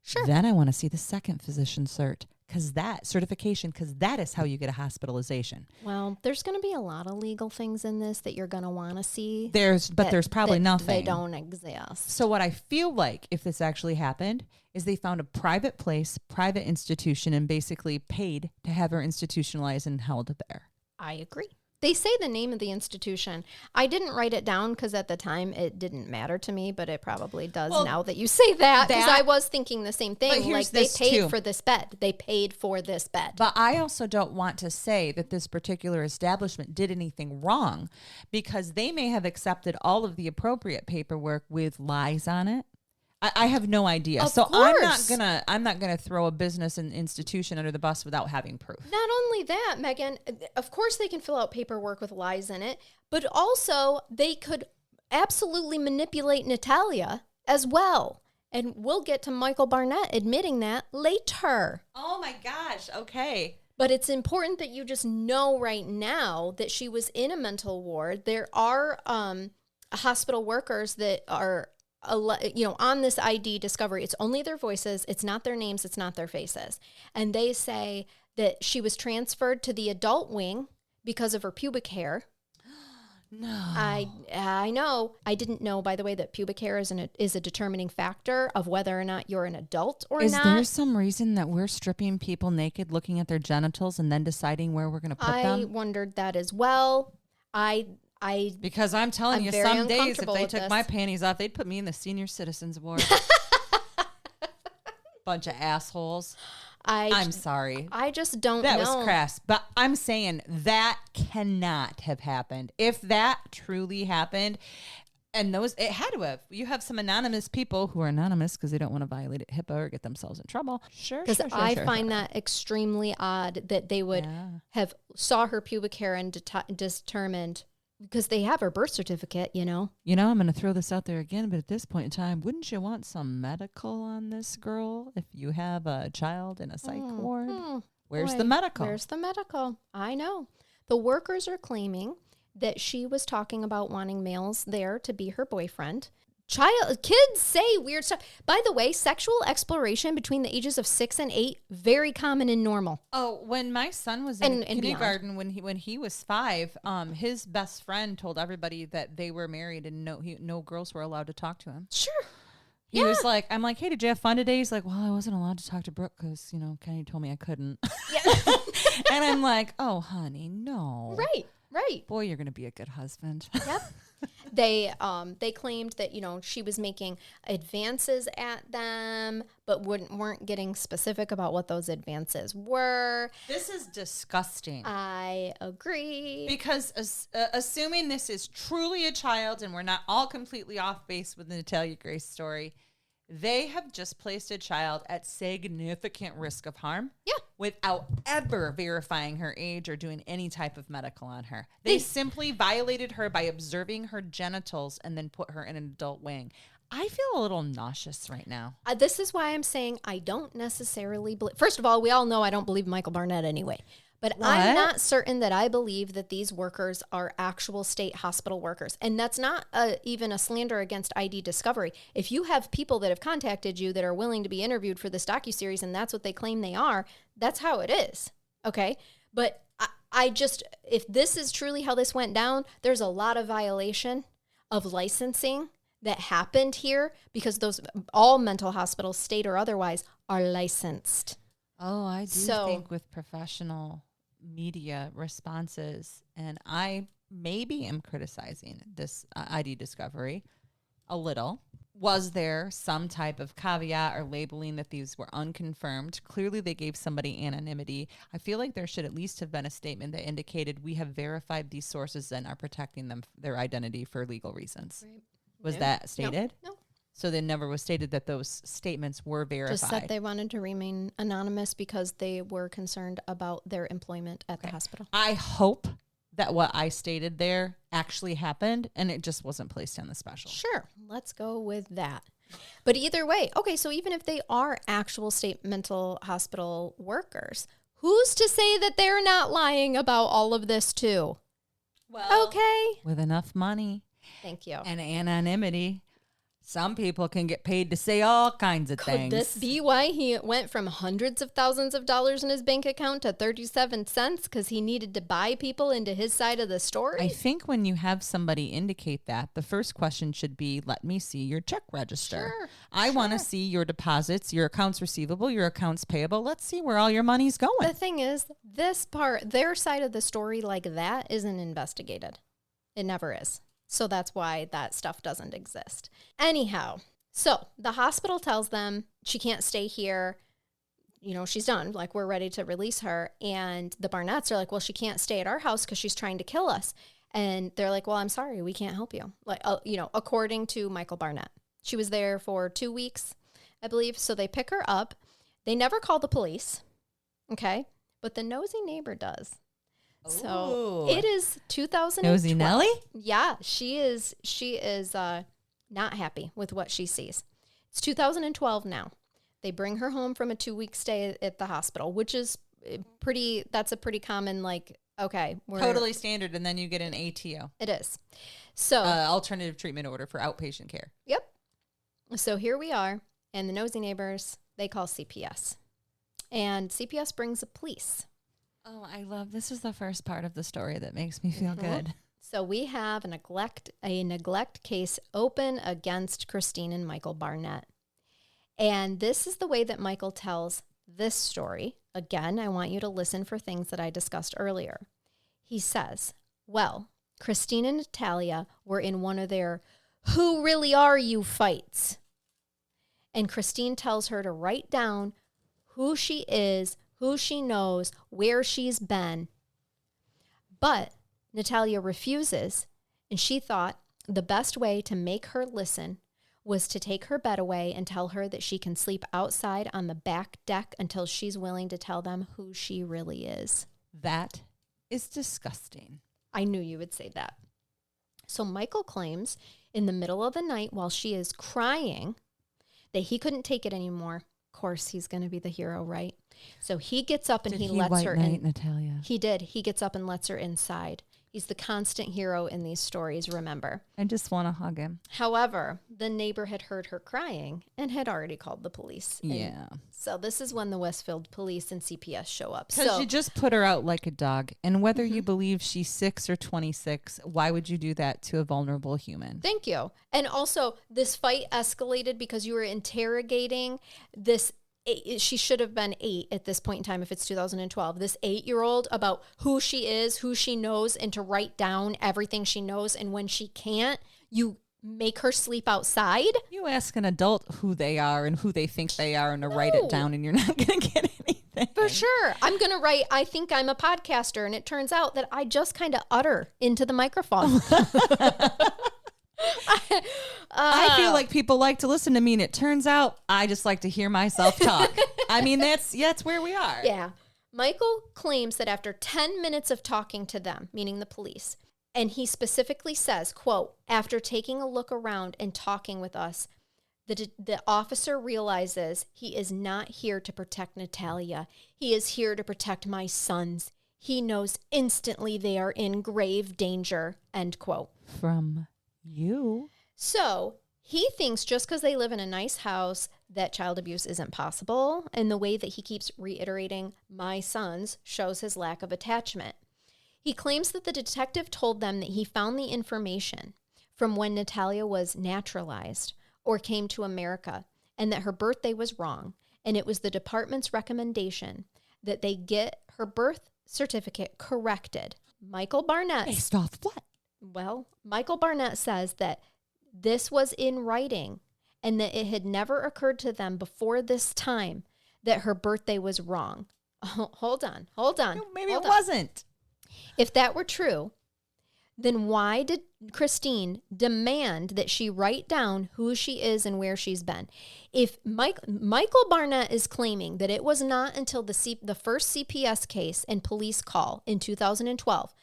Sure.
Then I want to see the second physician cert. Because that is how you get a hospitalization.
Well, there's going to be a lot of legal things in this that you're going to want to see.
There's probably nothing.
They don't exist.
So what I feel like, if this actually happened, is they found a private place, private institution, and basically paid to have her institutionalized and held there.
I agree. They say the name of the institution. I didn't write it down because at the time it didn't matter to me, but it probably does now that you say that. Because I was thinking the same thing. Like they paid for this bed. They paid for this bed.
But I also don't want to say that this particular establishment did anything wrong, because they may have accepted all of the appropriate paperwork with lies on it. I have no idea.
Of
so
course.
I'm not gonna throw a business and institution under the bus without having proof.
Not only that, Megan, of course they can fill out paperwork with lies in it, but also they could absolutely manipulate Natalia as well. And we'll get to Michael Barnett admitting that later.
Oh my gosh. Okay.
But it's important that you just know right now that she was in a mental ward. There are hospital workers that are on this ID discovery. It's only their voices. It's not their names. It's not their faces. And they say that she was transferred to the adult wing because of her pubic hair.
No.
I know. I didn't know, by the way, that pubic hair is a determining factor of whether or not you're an adult or not.
Is there some reason that we're stripping people naked, looking at their genitals, and then deciding where we're going to put them?
I wondered that as well.
Because I'm telling you,
very
some days if
uncomfortable
they
with
took
this.
my panties off, they'd put me in the senior citizens ward. Bunch of assholes. I'm sorry.
I just don't know.
That was crass. But I'm saying that cannot have happened. If that truly happened, And it had to have. You have some anonymous people who are anonymous because they don't want to violate HIPAA or get themselves in trouble. Sure.
Because I find that extremely odd that they would have saw her pubic hair and determined, because they have her birth certificate, you know.
You know, I'm going to throw this out there again, but at this point in time, wouldn't you want some medical on this girl if you have a child in a psych ward? Where's the medical?
Where's the medical? I know. The workers are claiming that she was talking about wanting males there to be her boyfriend. Kids say weird stuff. By the way, sexual exploration between the ages of 6 and 8, very common and normal.
Oh, when my son was in kindergarten, when he was 5, his best friend told everybody that they were married and no girls were allowed to talk to him.
Sure.
He was like, I'm like, hey, did you have fun today? He's like, well, I wasn't allowed to talk to Brooke because, Kenny told me I couldn't. Yeah. And I'm like, oh, honey, no.
Right.
Boy, you're going to be a good husband.
Yep. They claimed that, she was making advances at them, but weren't getting specific about what those advances were.
This is disgusting.
I agree.
Because assuming this is truly a child and we're not all completely off base with the Natalia Grace story, they have just placed a child at significant risk of harm. Yeah. Without ever verifying her age or doing any type of medical on her. They simply violated her by observing her genitals and then put her in an adult wing. I feel a little nauseous right now.
This is why I'm saying I don't necessarily believe. First of all, we all know I don't believe Michael Barnett anyway. But I'm not certain that I believe that these workers are actual state hospital workers. And that's not even a slander against ID Discovery. If you have people that have contacted you that are willing to be interviewed for this docuseries and that's what they claim they are, that's how it is. Okay? But I just, if this is truly how this went down, there's a lot of violation of licensing that happened here because all mental hospitals, state or otherwise, are licensed.
Oh, I do think with professional media responses, and I maybe am criticizing this ID Discovery a little. Was there some type of caveat or labeling that these were unconfirmed? Clearly, they gave somebody anonymity. I feel like there should at least have been a statement that indicated we have verified these sources and are protecting their identity for legal reasons. Right. Was that stated? No. So they never was stated that those statements were verified.
Just that they wanted to remain anonymous because they were concerned about their employment at the hospital.
I hope that what I stated there actually happened and it just wasn't placed on the special.
Sure. Let's go with that. But either way, okay, so even if they are actual state mental hospital workers, who's to say that they're not lying about all of this too? Well, okay.
With enough money.
Thank you.
And anonymity. Some people can get paid to say all kinds of things.
Could this be why he went from hundreds of thousands of dollars in his bank account to 37 cents because he needed to buy people into his side of the story?
I think when you have somebody indicate that, the first question should be, let me see your check register.
Sure,
I want to see your deposits, your accounts receivable, your accounts payable. Let's see where all your money's going.
The thing is, this part, their side of the story like that isn't investigated. It never is. So that's why that stuff doesn't exist. Anyhow, so the hospital tells them she can't stay here. She's done. Like, we're ready to release her. And the Barnetts are like, well, she can't stay at our house because she's trying to kill us. And they're like, well, I'm sorry, we can't help you. Like, according to Michael Barnett. She was there for 2 weeks, I believe. So they pick her up. They never call the police. Okay. But the nosy neighbor does. So it is 2012.
Nosy Nelly?
Yeah, she is not happy with what she sees. It's 2012 now. They bring her home from a 2-week stay at the hospital, which is that's a pretty common, okay. We're
totally standard, and then you get an ATO.
It is. So
alternative treatment order for outpatient care.
Yep. So here we are, and the nosy neighbors, they call CPS. And CPS brings the police.
Oh, I love this is the first part of the story that makes me feel good.
So we have a neglect case open against Christine and Michael Barnett. And this is the way that Michael tells this story. Again, I want you to listen for things that I discussed earlier. He says, well, Christine and Natalia were in one of their "who really are you" fights. And Christine tells her to write down who she is, who she knows, where she's been. But Natalia refuses, and she thought the best way to make her listen was to take her bed away and tell her that she can sleep outside on the back deck until she's willing to tell them who she really is.
That is disgusting.
I knew you would say that. So Michael claims in the middle of the night while she is crying that he couldn't take it anymore. Of course, he's going to be the hero, right? So he gets up and he lets her in.
Natalia?
He did. He gets up and lets her inside. He's the constant hero in these stories, remember?
I just want to hug him.
However, the neighbor had heard her crying and had already called the police.
Yeah.
So this is when the Westfield police and CPS show up.
Because you just put her out like a dog. And whether you believe she's 6 or 26, why would you do that to a vulnerable human?
Thank you. And also, this fight escalated because you were interrogating this. She should have been 8 at this point in time if it's 2012. This 8-year-old about who she is, who she knows, and to write down everything she knows. And when she can't, you make her sleep outside.
You ask an adult who they are and who they think they are and to write it down, and you're not going to get anything.
For sure. I'm going to write, I think I'm a podcaster. And it turns out that I just kind of utter into the microphone.
I feel like people like to listen to me, and it turns out I just like to hear myself talk. I mean, that's where we are.
Yeah. Michael claims that after 10 minutes of talking to them, meaning the police, and he specifically says, quote, after taking a look around and talking with us, the officer realizes he is not here to protect Natalia. He is here to protect my sons. He knows instantly they are in grave danger, end quote.
From you.
So he thinks just because they live in a nice house that child abuse isn't possible. And the way that he keeps reiterating my sons shows his lack of attachment. He claims that the detective told them that he found the information from when Natalia was naturalized or came to America and that her birthday was wrong. And it was the department's recommendation that they get her birth certificate corrected. Michael Barnett.
Based off what?
Well, Michael Barnett says that this was in writing and that it had never occurred to them before this time that her birthday was wrong. Oh, hold on.
Maybe it wasn't.
If that were true, then why did Christine demand that she write down who she is and where she's been? If Michael Barnett is claiming that it was not until the first CPS case and police call in 2012,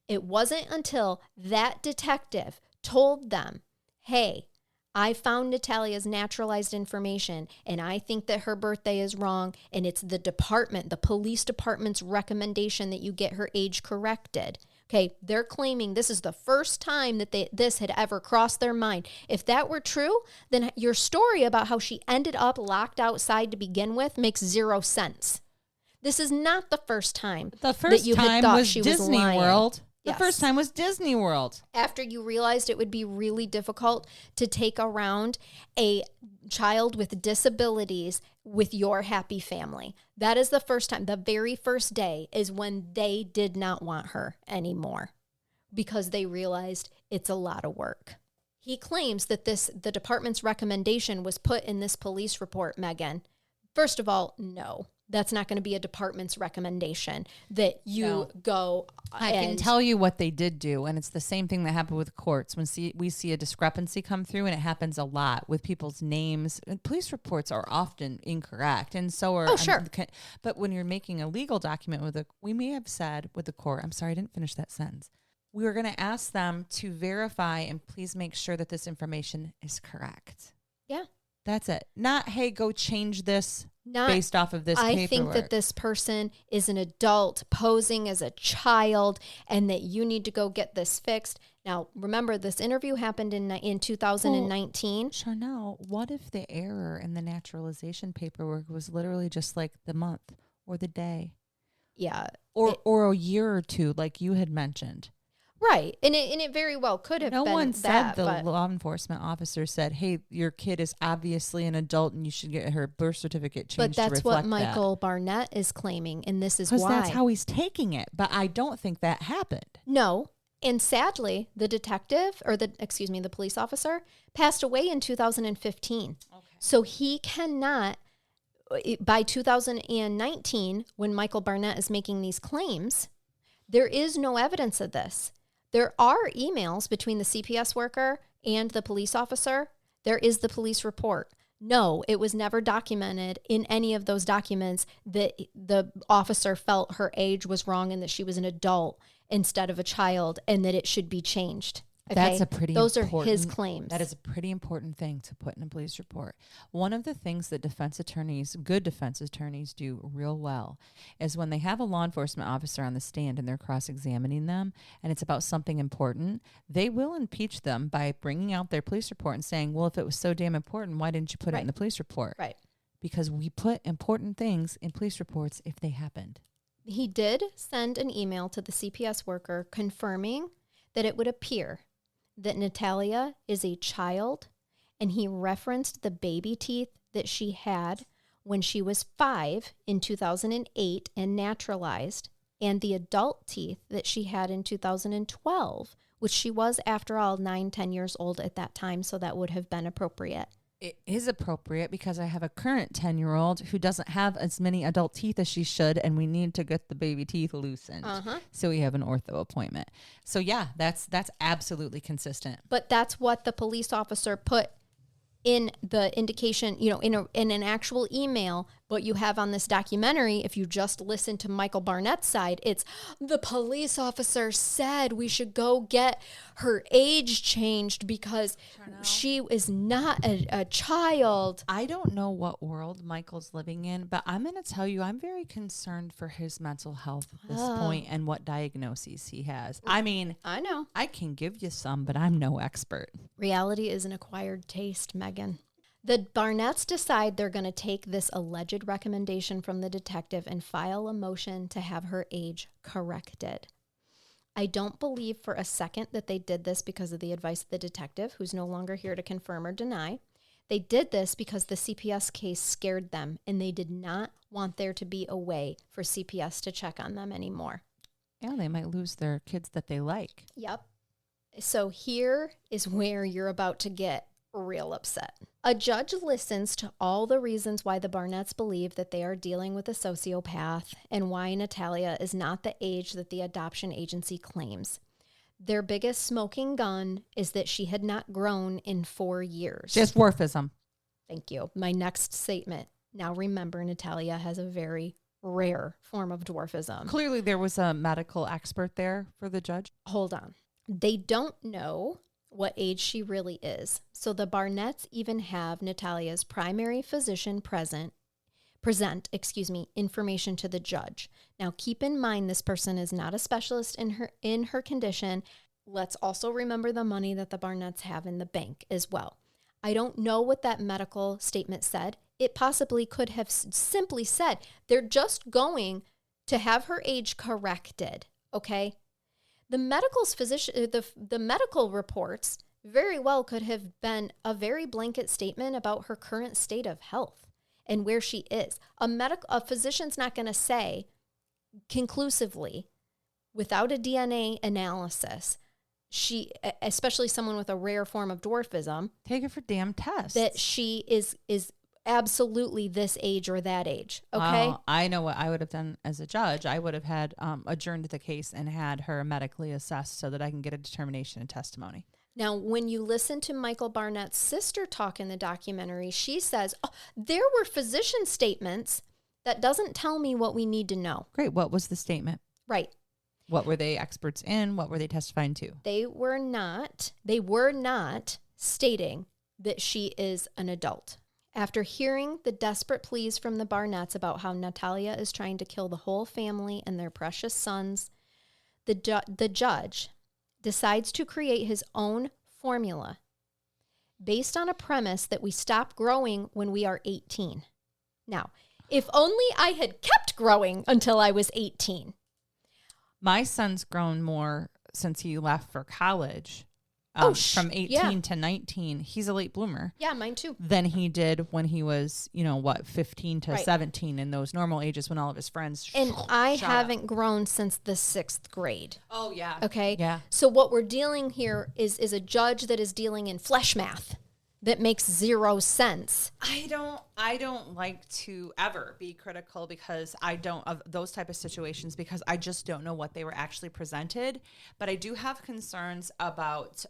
it wasn't until that detective told them, hey, I found Natalia's naturalized information and I think that her birthday is wrong and it's the police department's recommendation that you get her age corrected. Okay, they're claiming this is the first time that this had ever crossed their mind. If that were true, then your story about how she ended up locked outside to begin with makes zero sense. This is not the first time that you had thought she was
Disney
lying.
World. The
Yes.
first time was Disney World.
After you realized it would be really difficult to take around a child with disabilities with your happy family. That is the first time. The very first day is when they did not want her anymore because they realized it's a lot of work. He claims that the department's recommendation was put in this police report, Megan. First of all, no. That's not going to be a department's recommendation that you go.
I can tell you what they did do, and it's the same thing that happened with courts. When we see a discrepancy come through, and it happens a lot with people's names. Police reports are often incorrect, and so are.
Oh, sure.
But when you're making a legal document we may have said with the court, I'm sorry, I didn't finish that sentence. We were going to ask them to verify and please make sure that this information is correct.
Yeah.
That's it. Not, hey, go change this based off of this paperwork.
I think that this person is an adult posing as a child and that you need to go get this fixed. Now, remember, this interview happened in 2019.
Well, Charnell, what if the error in the naturalization paperwork was literally just like the month or the day?
Yeah.
Or a year or two, like you had mentioned.
Right. And it very well could have been
No one said
that,
the
but
law enforcement officer said, hey, your kid is obviously an adult and you should get her birth certificate changed
but that's
to reflect
what Michael Barnett is claiming, and this is why.
Because that's how he's taking it. But I don't think that happened.
No. And sadly, the police officer passed away in 2015. Okay. So he cannot, by 2019, when Michael Barnett is making these claims, there is no evidence of this. There are emails between the CPS worker and the police officer. There is the police report. No, it was never documented in any of those documents that the officer felt her age was wrong and that she was an adult instead of a child and that it should be changed. Okay?
That's a pretty
Those
important,
are his claims.
That is a pretty important thing to put in a police report. One of the things that defense attorneys, good defense attorneys, do real well is when they have a law enforcement officer on the stand and they're cross-examining them and it's about something important, they will impeach them by bringing out their police report and saying, well, if it was so damn important, why didn't you put it in the police report?
Right.
Because we put important things in police reports if they happened.
He did send an email to the CPS worker confirming that it would appear that Natalia is a child, and he referenced the baby teeth that she had when she was 5 in 2008 and naturalized, and the adult teeth that she had in 2012, which she was, after all, 9-10 years old at that time, so that would have been appropriate.
It is appropriate because I have a current 10-year-old who doesn't have as many adult teeth as she should, and we need to get the baby teeth loosened. So we have an ortho appointment. So yeah, that's absolutely consistent.
But that's what the police officer put in the indication, in an actual email. What you have on this documentary, if you just listen to Michael Barnett's side, it's the police officer said we should go get her age changed because
Charnell,
she is not a child.
I don't know what world Michael's living in, but I'm going to tell you, I'm very concerned for his mental health at this point and what diagnoses he has. I mean,
I know.
I can give you some, but I'm no expert.
Reality is an acquired taste, Megan. The Barnetts decide they're going to take this alleged recommendation from the detective and file a motion to have her age corrected. I don't believe for a second that they did this because of the advice of the detective, who's no longer here to confirm or deny. They did this because the CPS case scared them, and they did not want there to be a way for CPS to check on them anymore.
Yeah, they might lose their kids that they like.
Yep. So here is where you're about to get real upset. A judge listens to all the reasons why the Barnetts believe that they are dealing with a sociopath and why Natalia is not the age that the adoption agency claims. Their biggest smoking gun is that she had not grown in 4 years.
Just dwarfism.
Thank you. My next statement. Now remember, Natalia has a very rare form of dwarfism.
Clearly there was a medical expert there for the judge.
Hold on. They don't know what age she really is. So the Barnetts even have Natalia's primary physician present information to the judge. Now keep in mind this person is not a specialist in her condition. Let's also remember the money that the Barnetts have in the bank as well. I don't know what that medical statement said. It possibly could have simply said they're just going to have her age corrected, okay? The medical reports very well could have been a very blanket statement about her current state of health and where she is. A physician's not going to say conclusively, without a DNA analysis, she, especially someone with a rare form of dwarfism,
take it for damn tests,
that she is absolutely this age or that age. Okay.
I know what I would have done as a judge. I would have had adjourned the case and had her medically assessed so that I can get a determination and testimony.
Now, when you listen to Michael Barnett's sister talk in the documentary, she says, there were physician statements. That doesn't tell me what we need to know.
Great. What was the statement?
Right.
What were they experts in? What were they testifying to?
They were not stating that she is an adult. After hearing the desperate pleas from the Barnetts about how Natalia is trying to kill the whole family and their precious sons, the judge decides to create his own formula based on a premise that we stop growing when we are 18. Now, if only I had kept growing until I was 18.
My son's grown more since he left for college. From 18 to 19, he's a late bloomer.
Yeah, mine too.
Than he did when he was, 15 to 17 in those normal ages when all of his friends
And I haven't grown since the 6th grade.
Oh, yeah.
Okay?
Yeah.
So what we're dealing here is a judge that is dealing in flesh math. that makes zero sense.
I don't like to ever be critical because I don't of those type of situations because I just don't know what they were actually presented. But I do have concerns about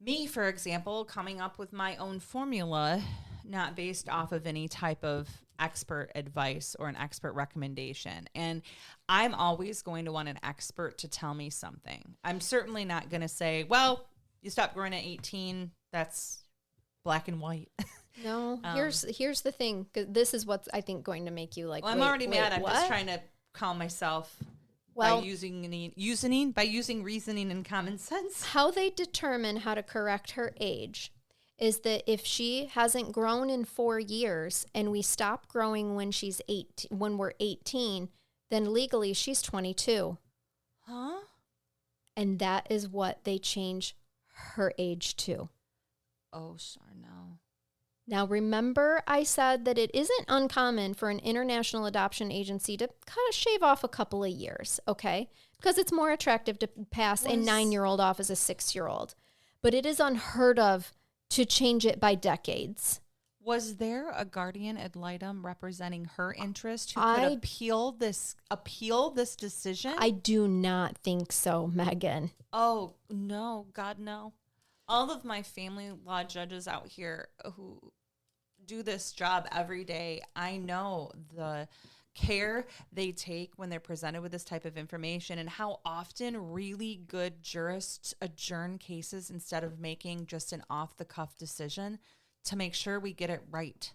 me, for example, coming up with my own formula, not based off of any type of expert advice or an expert recommendation. And I'm always going to want an expert to tell me something. I'm certainly not going to say, well, you stopped growing at 18. That's black and white.
No, here's the thing. 'Cause this is what's, I think, going to make you like,
well, I'm already mad. I'm
what?
just trying to calm myself
Well,
by using reasoning and common sense.
how they determine how to correct her age is that if she hasn't grown in 4 years and we stop growing when she's 8, when we're 18, then legally she's 22.
Huh?
And that is what they change her age to.
Oh, Charnell.
Now, remember I said that it isn't uncommon for an international adoption agency to kind of shave off a couple of years, okay? Because it's more attractive to pass a 9-year-old off as a 6-year-old. But it is unheard of to change it by decades.
Was there a guardian ad litem representing her interest who could appeal this decision?
I do not think so, Megan.
Oh, no, God, no. All of my family law judges out here who do this job every day, I know the care they take when they're presented with this type of information and how often really good jurists adjourn cases instead of making just an off-the-cuff decision to make sure we get it right.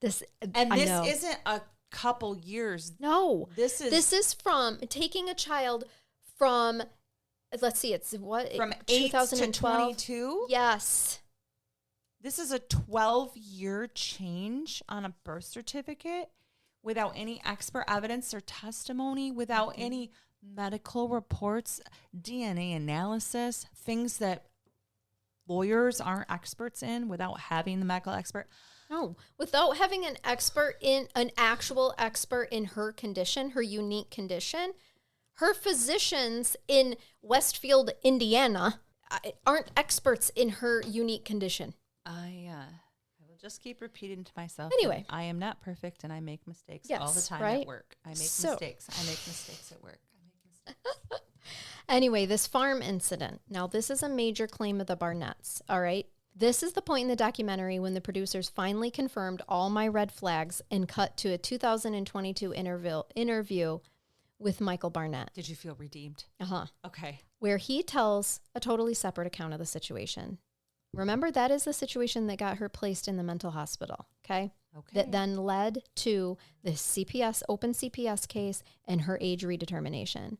This isn't a couple years.
No. This is from taking a child from, let's see, it's what?
From 8 to 22?
Yes.
This is a 12-year change on a birth certificate without any expert evidence or testimony, without any medical reports, DNA analysis, things that lawyers aren't experts in, without having the medical expert.
No, without having an actual expert in her condition, her unique condition. Her physicians in Westfield, Indiana, aren't experts in her unique condition.
I will just keep repeating to myself.
Anyway,
I am not perfect, and I make mistakes all the time at work. I make mistakes. I make mistakes at work.
Anyway, this farm incident. Now, this is a major claim of the Barnetts, all right? This is the point in the documentary when the producers finally confirmed all my red flags and cut to a 2022 interview with Michael Barnett.
Did you feel redeemed?
Uh-huh.
Okay.
Where he tells a totally separate account of the situation. Remember, that is the situation that got her placed in the mental hospital, okay? That then led to the open CPS case and her age redetermination.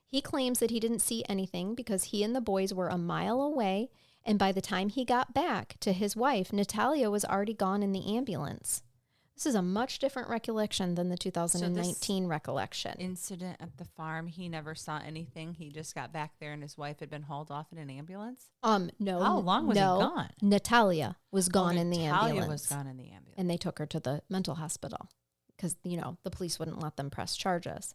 He claims that he didn't see anything because he and the boys were a mile away, and by the time he got back to his wife, Natalia was already gone in the ambulance. This is a much different recollection than the 2019 recollection.
Incident at the farm, he never saw anything. He just got back there and his wife had been hauled off in an ambulance?
No.
How long was he gone?
Natalia was gone in the ambulance.
Natalia was gone in the ambulance.
And they took her to the mental hospital because, the police wouldn't let them press charges.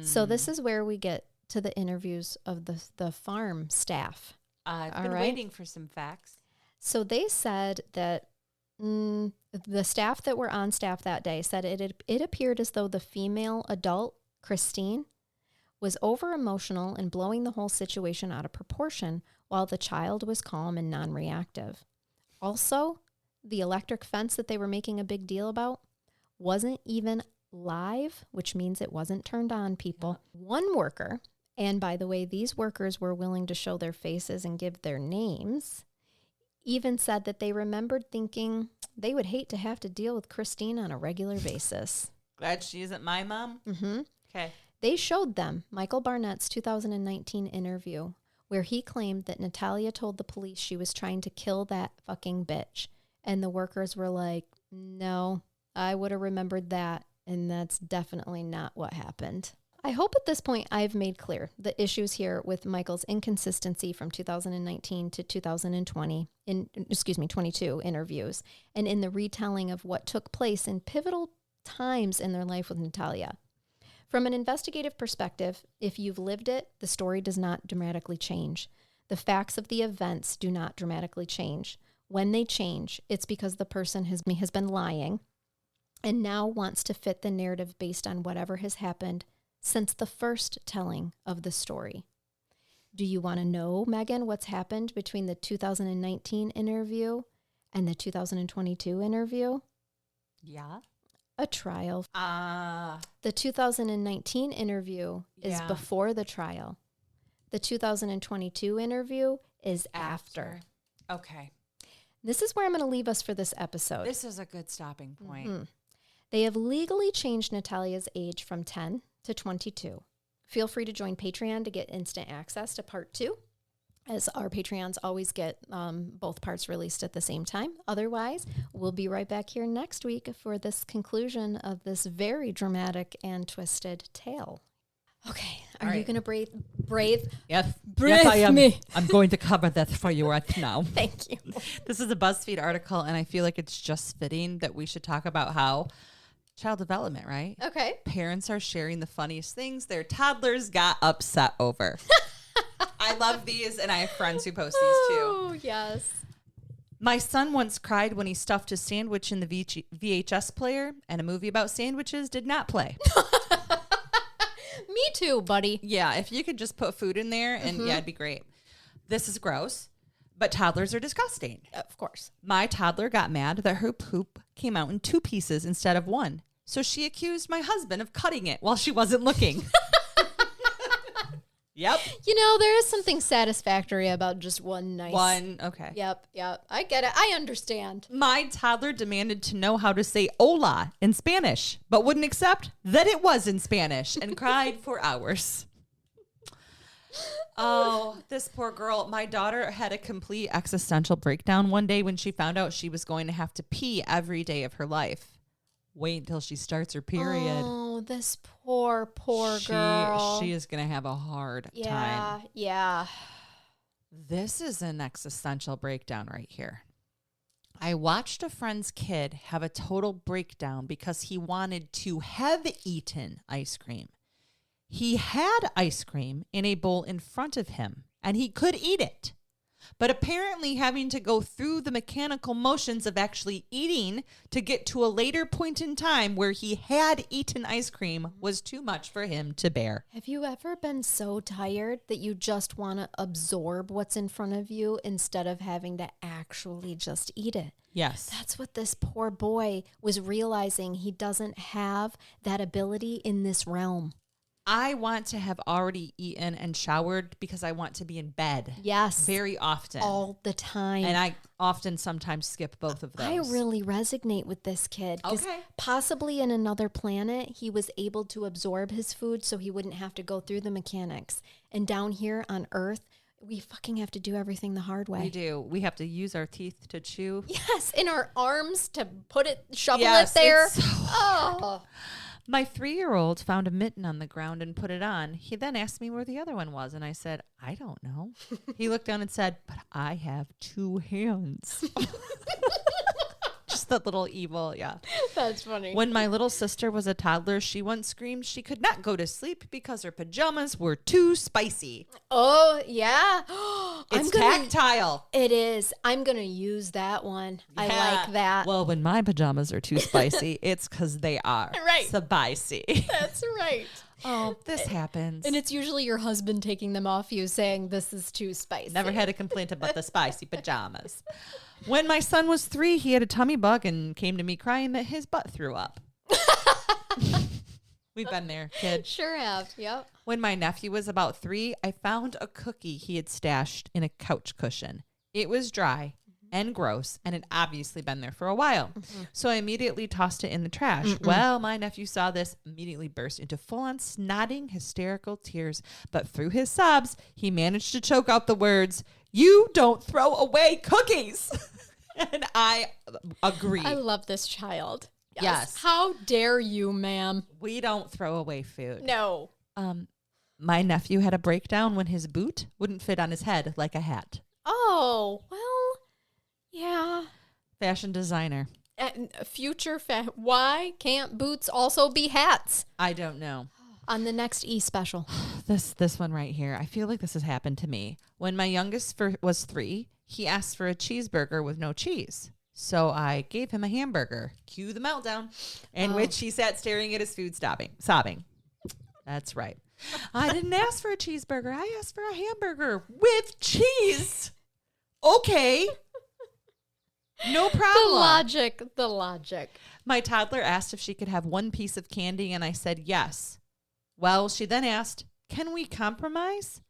So this is where we get to the interviews of the farm staff.
I've been waiting for some facts.
So they said that the staff that were on staff that day said it appeared as though the female adult, Christine, was over-emotional and blowing the whole situation out of proportion while the child was calm and non-reactive. Also, the electric fence that they were making a big deal about wasn't even live, which means it wasn't turned on, people. Yeah. One worker, and by the way, these workers were willing to show their faces and give their names, even said that they remembered thinking they would hate to have to deal with Christine on a regular basis.
Glad she isn't my mom?
Mm-hmm.
Okay.
They showed them Michael Barnett's 2019 interview where he claimed that Natalia told the police she was trying to kill that fucking bitch. And the workers were like, no, I would have remembered that. And that's definitely not what happened. I hope at this point I've made clear the issues here with Michael's inconsistency from 2019 to 22 interviews, and in the retelling of what took place in pivotal times in their life with Natalia. From an investigative perspective, if you've lived it, the story does not dramatically change. The facts of the events do not dramatically change. when they change, it's because the person has been lying and now wants to fit the narrative based on whatever has happened since the first telling of the story. Do you want to know, Megan, what's happened between the 2019 interview and the 2022 interview?
Yeah.
A trial. The 2019 interview is
Yeah.
before the trial. The 2022 interview is after.
Okay.
This is where I'm going to leave us for this episode.
This is a good stopping point.
Mhm. They have legally changed Natalia's age from 10 to 22. Feel free to join Patreon to get instant access to part 2, as our Patreons always get both parts released at the same time. Otherwise, we'll be right back here next week for this conclusion of this very dramatic and twisted tale. Okay, are you going to brave?
Yes.
Brave
I am.
me.
I'm going to cover that for you right now.
Thank you.
This is a BuzzFeed article, and I feel like it's just fitting that we should talk about how child development, right?
Okay.
Parents are sharing the funniest things their toddlers got upset over. I love these, and I have friends who post these too.
Oh, yes.
My son once cried when he stuffed his sandwich in the VHS player, and a movie about sandwiches did not play.
Me too, buddy.
Yeah, if you could just put food in there, and yeah, it'd be great. This is gross, but toddlers are disgusting.
Of course.
My toddler got mad that her poop came out in 2 pieces instead of 1. So she accused my husband of cutting it while she wasn't looking. Yep.
You know, there is something satisfactory about just one nice.
Okay.
Yep. I get it. I understand.
My toddler demanded to know how to say hola in Spanish, but wouldn't accept that it was in Spanish and cried for hours. Oh, this poor girl. My daughter had a complete existential breakdown one day when she found out she was going to have to pee every day of her life. Wait until she starts her period.
Oh, this poor girl.
She is going to have a hard time.
Yeah.
This is an existential breakdown right here. I watched a friend's kid have a total breakdown because he wanted to have eaten ice cream. He had ice cream in a bowl in front of him, and he could eat it. But apparently having to go through the mechanical motions of actually eating to get to a later point in time where he had eaten ice cream was too much for him to bear.
Have you ever been so tired that you just want to absorb what's in front of you instead of having to actually just eat it?
Yes.
That's what this poor boy was realizing. He doesn't have that ability in this realm.
I want to have already eaten and showered because I want to be in bed.
Yes.
Very often.
All the time.
And I often sometimes skip both of those.
I really resonate with this kid. 'Cause
Okay.
possibly in another planet, he was able to absorb his food so he wouldn't have to go through the mechanics. And down here on Earth, we fucking have to do everything the hard way.
We do. We have to use our teeth to chew.
Yes, in our arms to shovel
Yes,
it there.
it's so
Oh.
My 3-year-old found a mitten on the ground and put it on. He then asked me where the other one was, and I said, I don't know. He looked down and said, but I have 2 hands. Just that little evil, yeah.
That's funny.
When my little sister was a toddler, she once screamed she could not go to sleep because her pajamas were too spicy.
Oh, yeah.
It's tactile.
It is. I'm going to use that one. I
Yeah.
like that.
Well, when my pajamas are too spicy, it's because they are
Right.
spicy.
That's right.
Oh, this happens.
And it's usually your husband taking them off you saying this is too spicy.
Never had a complaint about the spicy pajamas. When my son was 3, he had a tummy bug and came to me crying that his butt threw up. We've been there, kid.
Sure have. Yep.
When my nephew was about 3, I found a cookie he had stashed in a couch cushion. It was dry and gross, and had obviously been there for a while. So I immediately tossed it in the trash. Well, my nephew saw this, immediately burst into full-on snotting, hysterical tears. But through his sobs, he managed to choke out the words, "You don't throw away cookies." And I agree.
I love this child.
Yes.
How dare you, ma'am?
We don't throw away food.
No.
My nephew had a breakdown when his boot wouldn't fit on his head like a hat.
Oh, well, yeah.
Fashion designer.
Why can't boots also be hats?
I don't know.
On the next E-special.
This one right here. I feel like this has happened to me. When my youngest was 3, He asked for a cheeseburger with no cheese. So I gave him a hamburger. Cue the meltdown. In which he sat staring at his food, sobbing. That's right. I didn't ask for a cheeseburger. I asked for a hamburger with cheese. Okay. No problem.
The logic.
My toddler asked if she could have one piece of candy, and I said yes. Well, she then asked, can we compromise?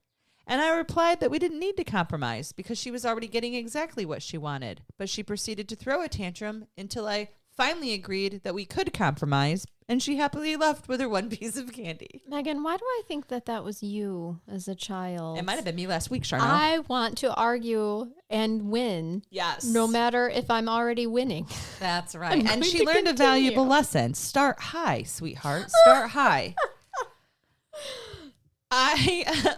And I replied that we didn't need to compromise because she was already getting exactly what she wanted. But she proceeded to throw a tantrum until I finally agreed that we could compromise, and she happily left with her one piece of candy.
Megan, why do I think that was you as a child?
It might have been me last week, Charnell.
I want to argue and win.
Yes.
No matter if I'm already winning.
That's right. And she learned a valuable lesson. Start high, sweetheart. Start high.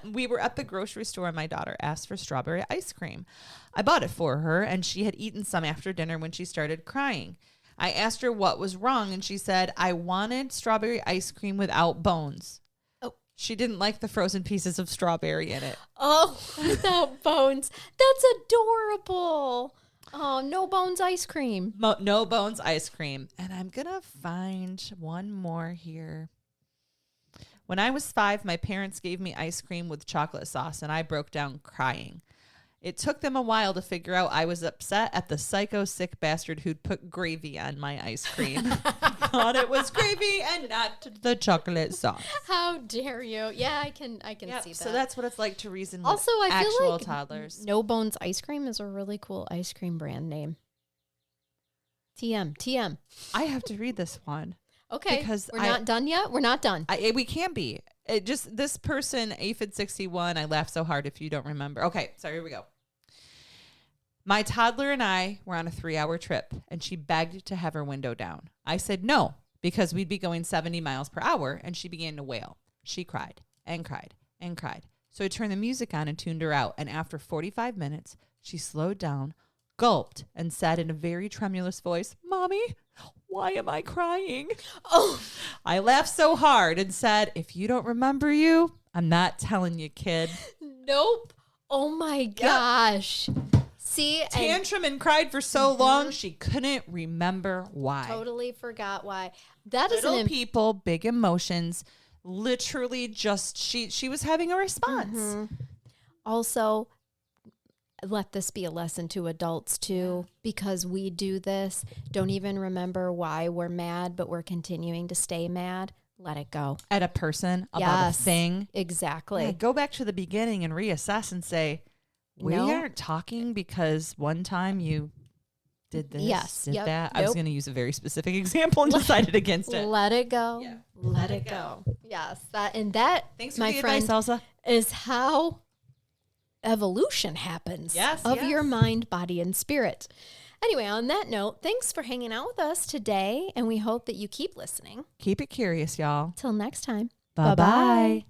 We were at the grocery store and my daughter asked for strawberry ice cream. I bought it for her and she had eaten some after dinner when she started crying. I asked her what was wrong and she said, I wanted strawberry ice cream without bones.
Oh.
She didn't like the frozen pieces of strawberry in it.
Oh, without bones. That's adorable. Oh, no bones ice cream.
No bones ice cream. And I'm going to find one more here. When I was 5, my parents gave me ice cream with chocolate sauce, and I broke down crying. It took them a while to figure out I was upset at the psycho sick bastard who'd put gravy on my ice cream. Thought it was gravy and not the chocolate sauce.
How dare you? Yeah, I can see that.
So that's what it's like to reason
also,
with
I feel
actual
like
toddlers.
No Bones ice cream is a really cool ice cream brand name. TM.
I have to read this one.
Okay,
because
we're not done yet. We're not done.
We can't be. It just this person, Aphid61. I laughed so hard if you don't remember. Okay, so here we go. My toddler and I were on a 3-hour trip, and she begged to have her window down. I said no because we'd be going 70 miles per hour, and she began to wail. She cried and cried and cried. So I turned the music on and tuned her out. And after 45 minutes, she slowed down, gulped, and said in a very tremulous voice, "Mommy, why am I crying?"
Oh,
I laughed so hard and said, "If you don't remember you, I'm not telling you, kid."
nope. Oh my gosh. See,
Tantrum and cried for so long she couldn't remember why.
Totally forgot why. That is
Little people, big emotions. Literally, just she was having a response.
Also, let this be a lesson to adults too, because we do this. Don't even remember why we're mad, but we're continuing to stay mad. Let it go.
At a person, about a thing.
Exactly.
Yeah, go back to the beginning and reassess and say, we aren't talking because one time you did this, did that. I was going to use a very specific example and decided against it.
Let it go.
Yeah.
Let it go. Yes. That
Thanks for
my
the
friend,
advice, Elsa.
is how evolution happens of your mind, body, and spirit. Anyway, on that note, thanks for hanging out with us today, and we hope that you keep listening.
Keep it curious, y'all.
Till next time.
Bye-bye.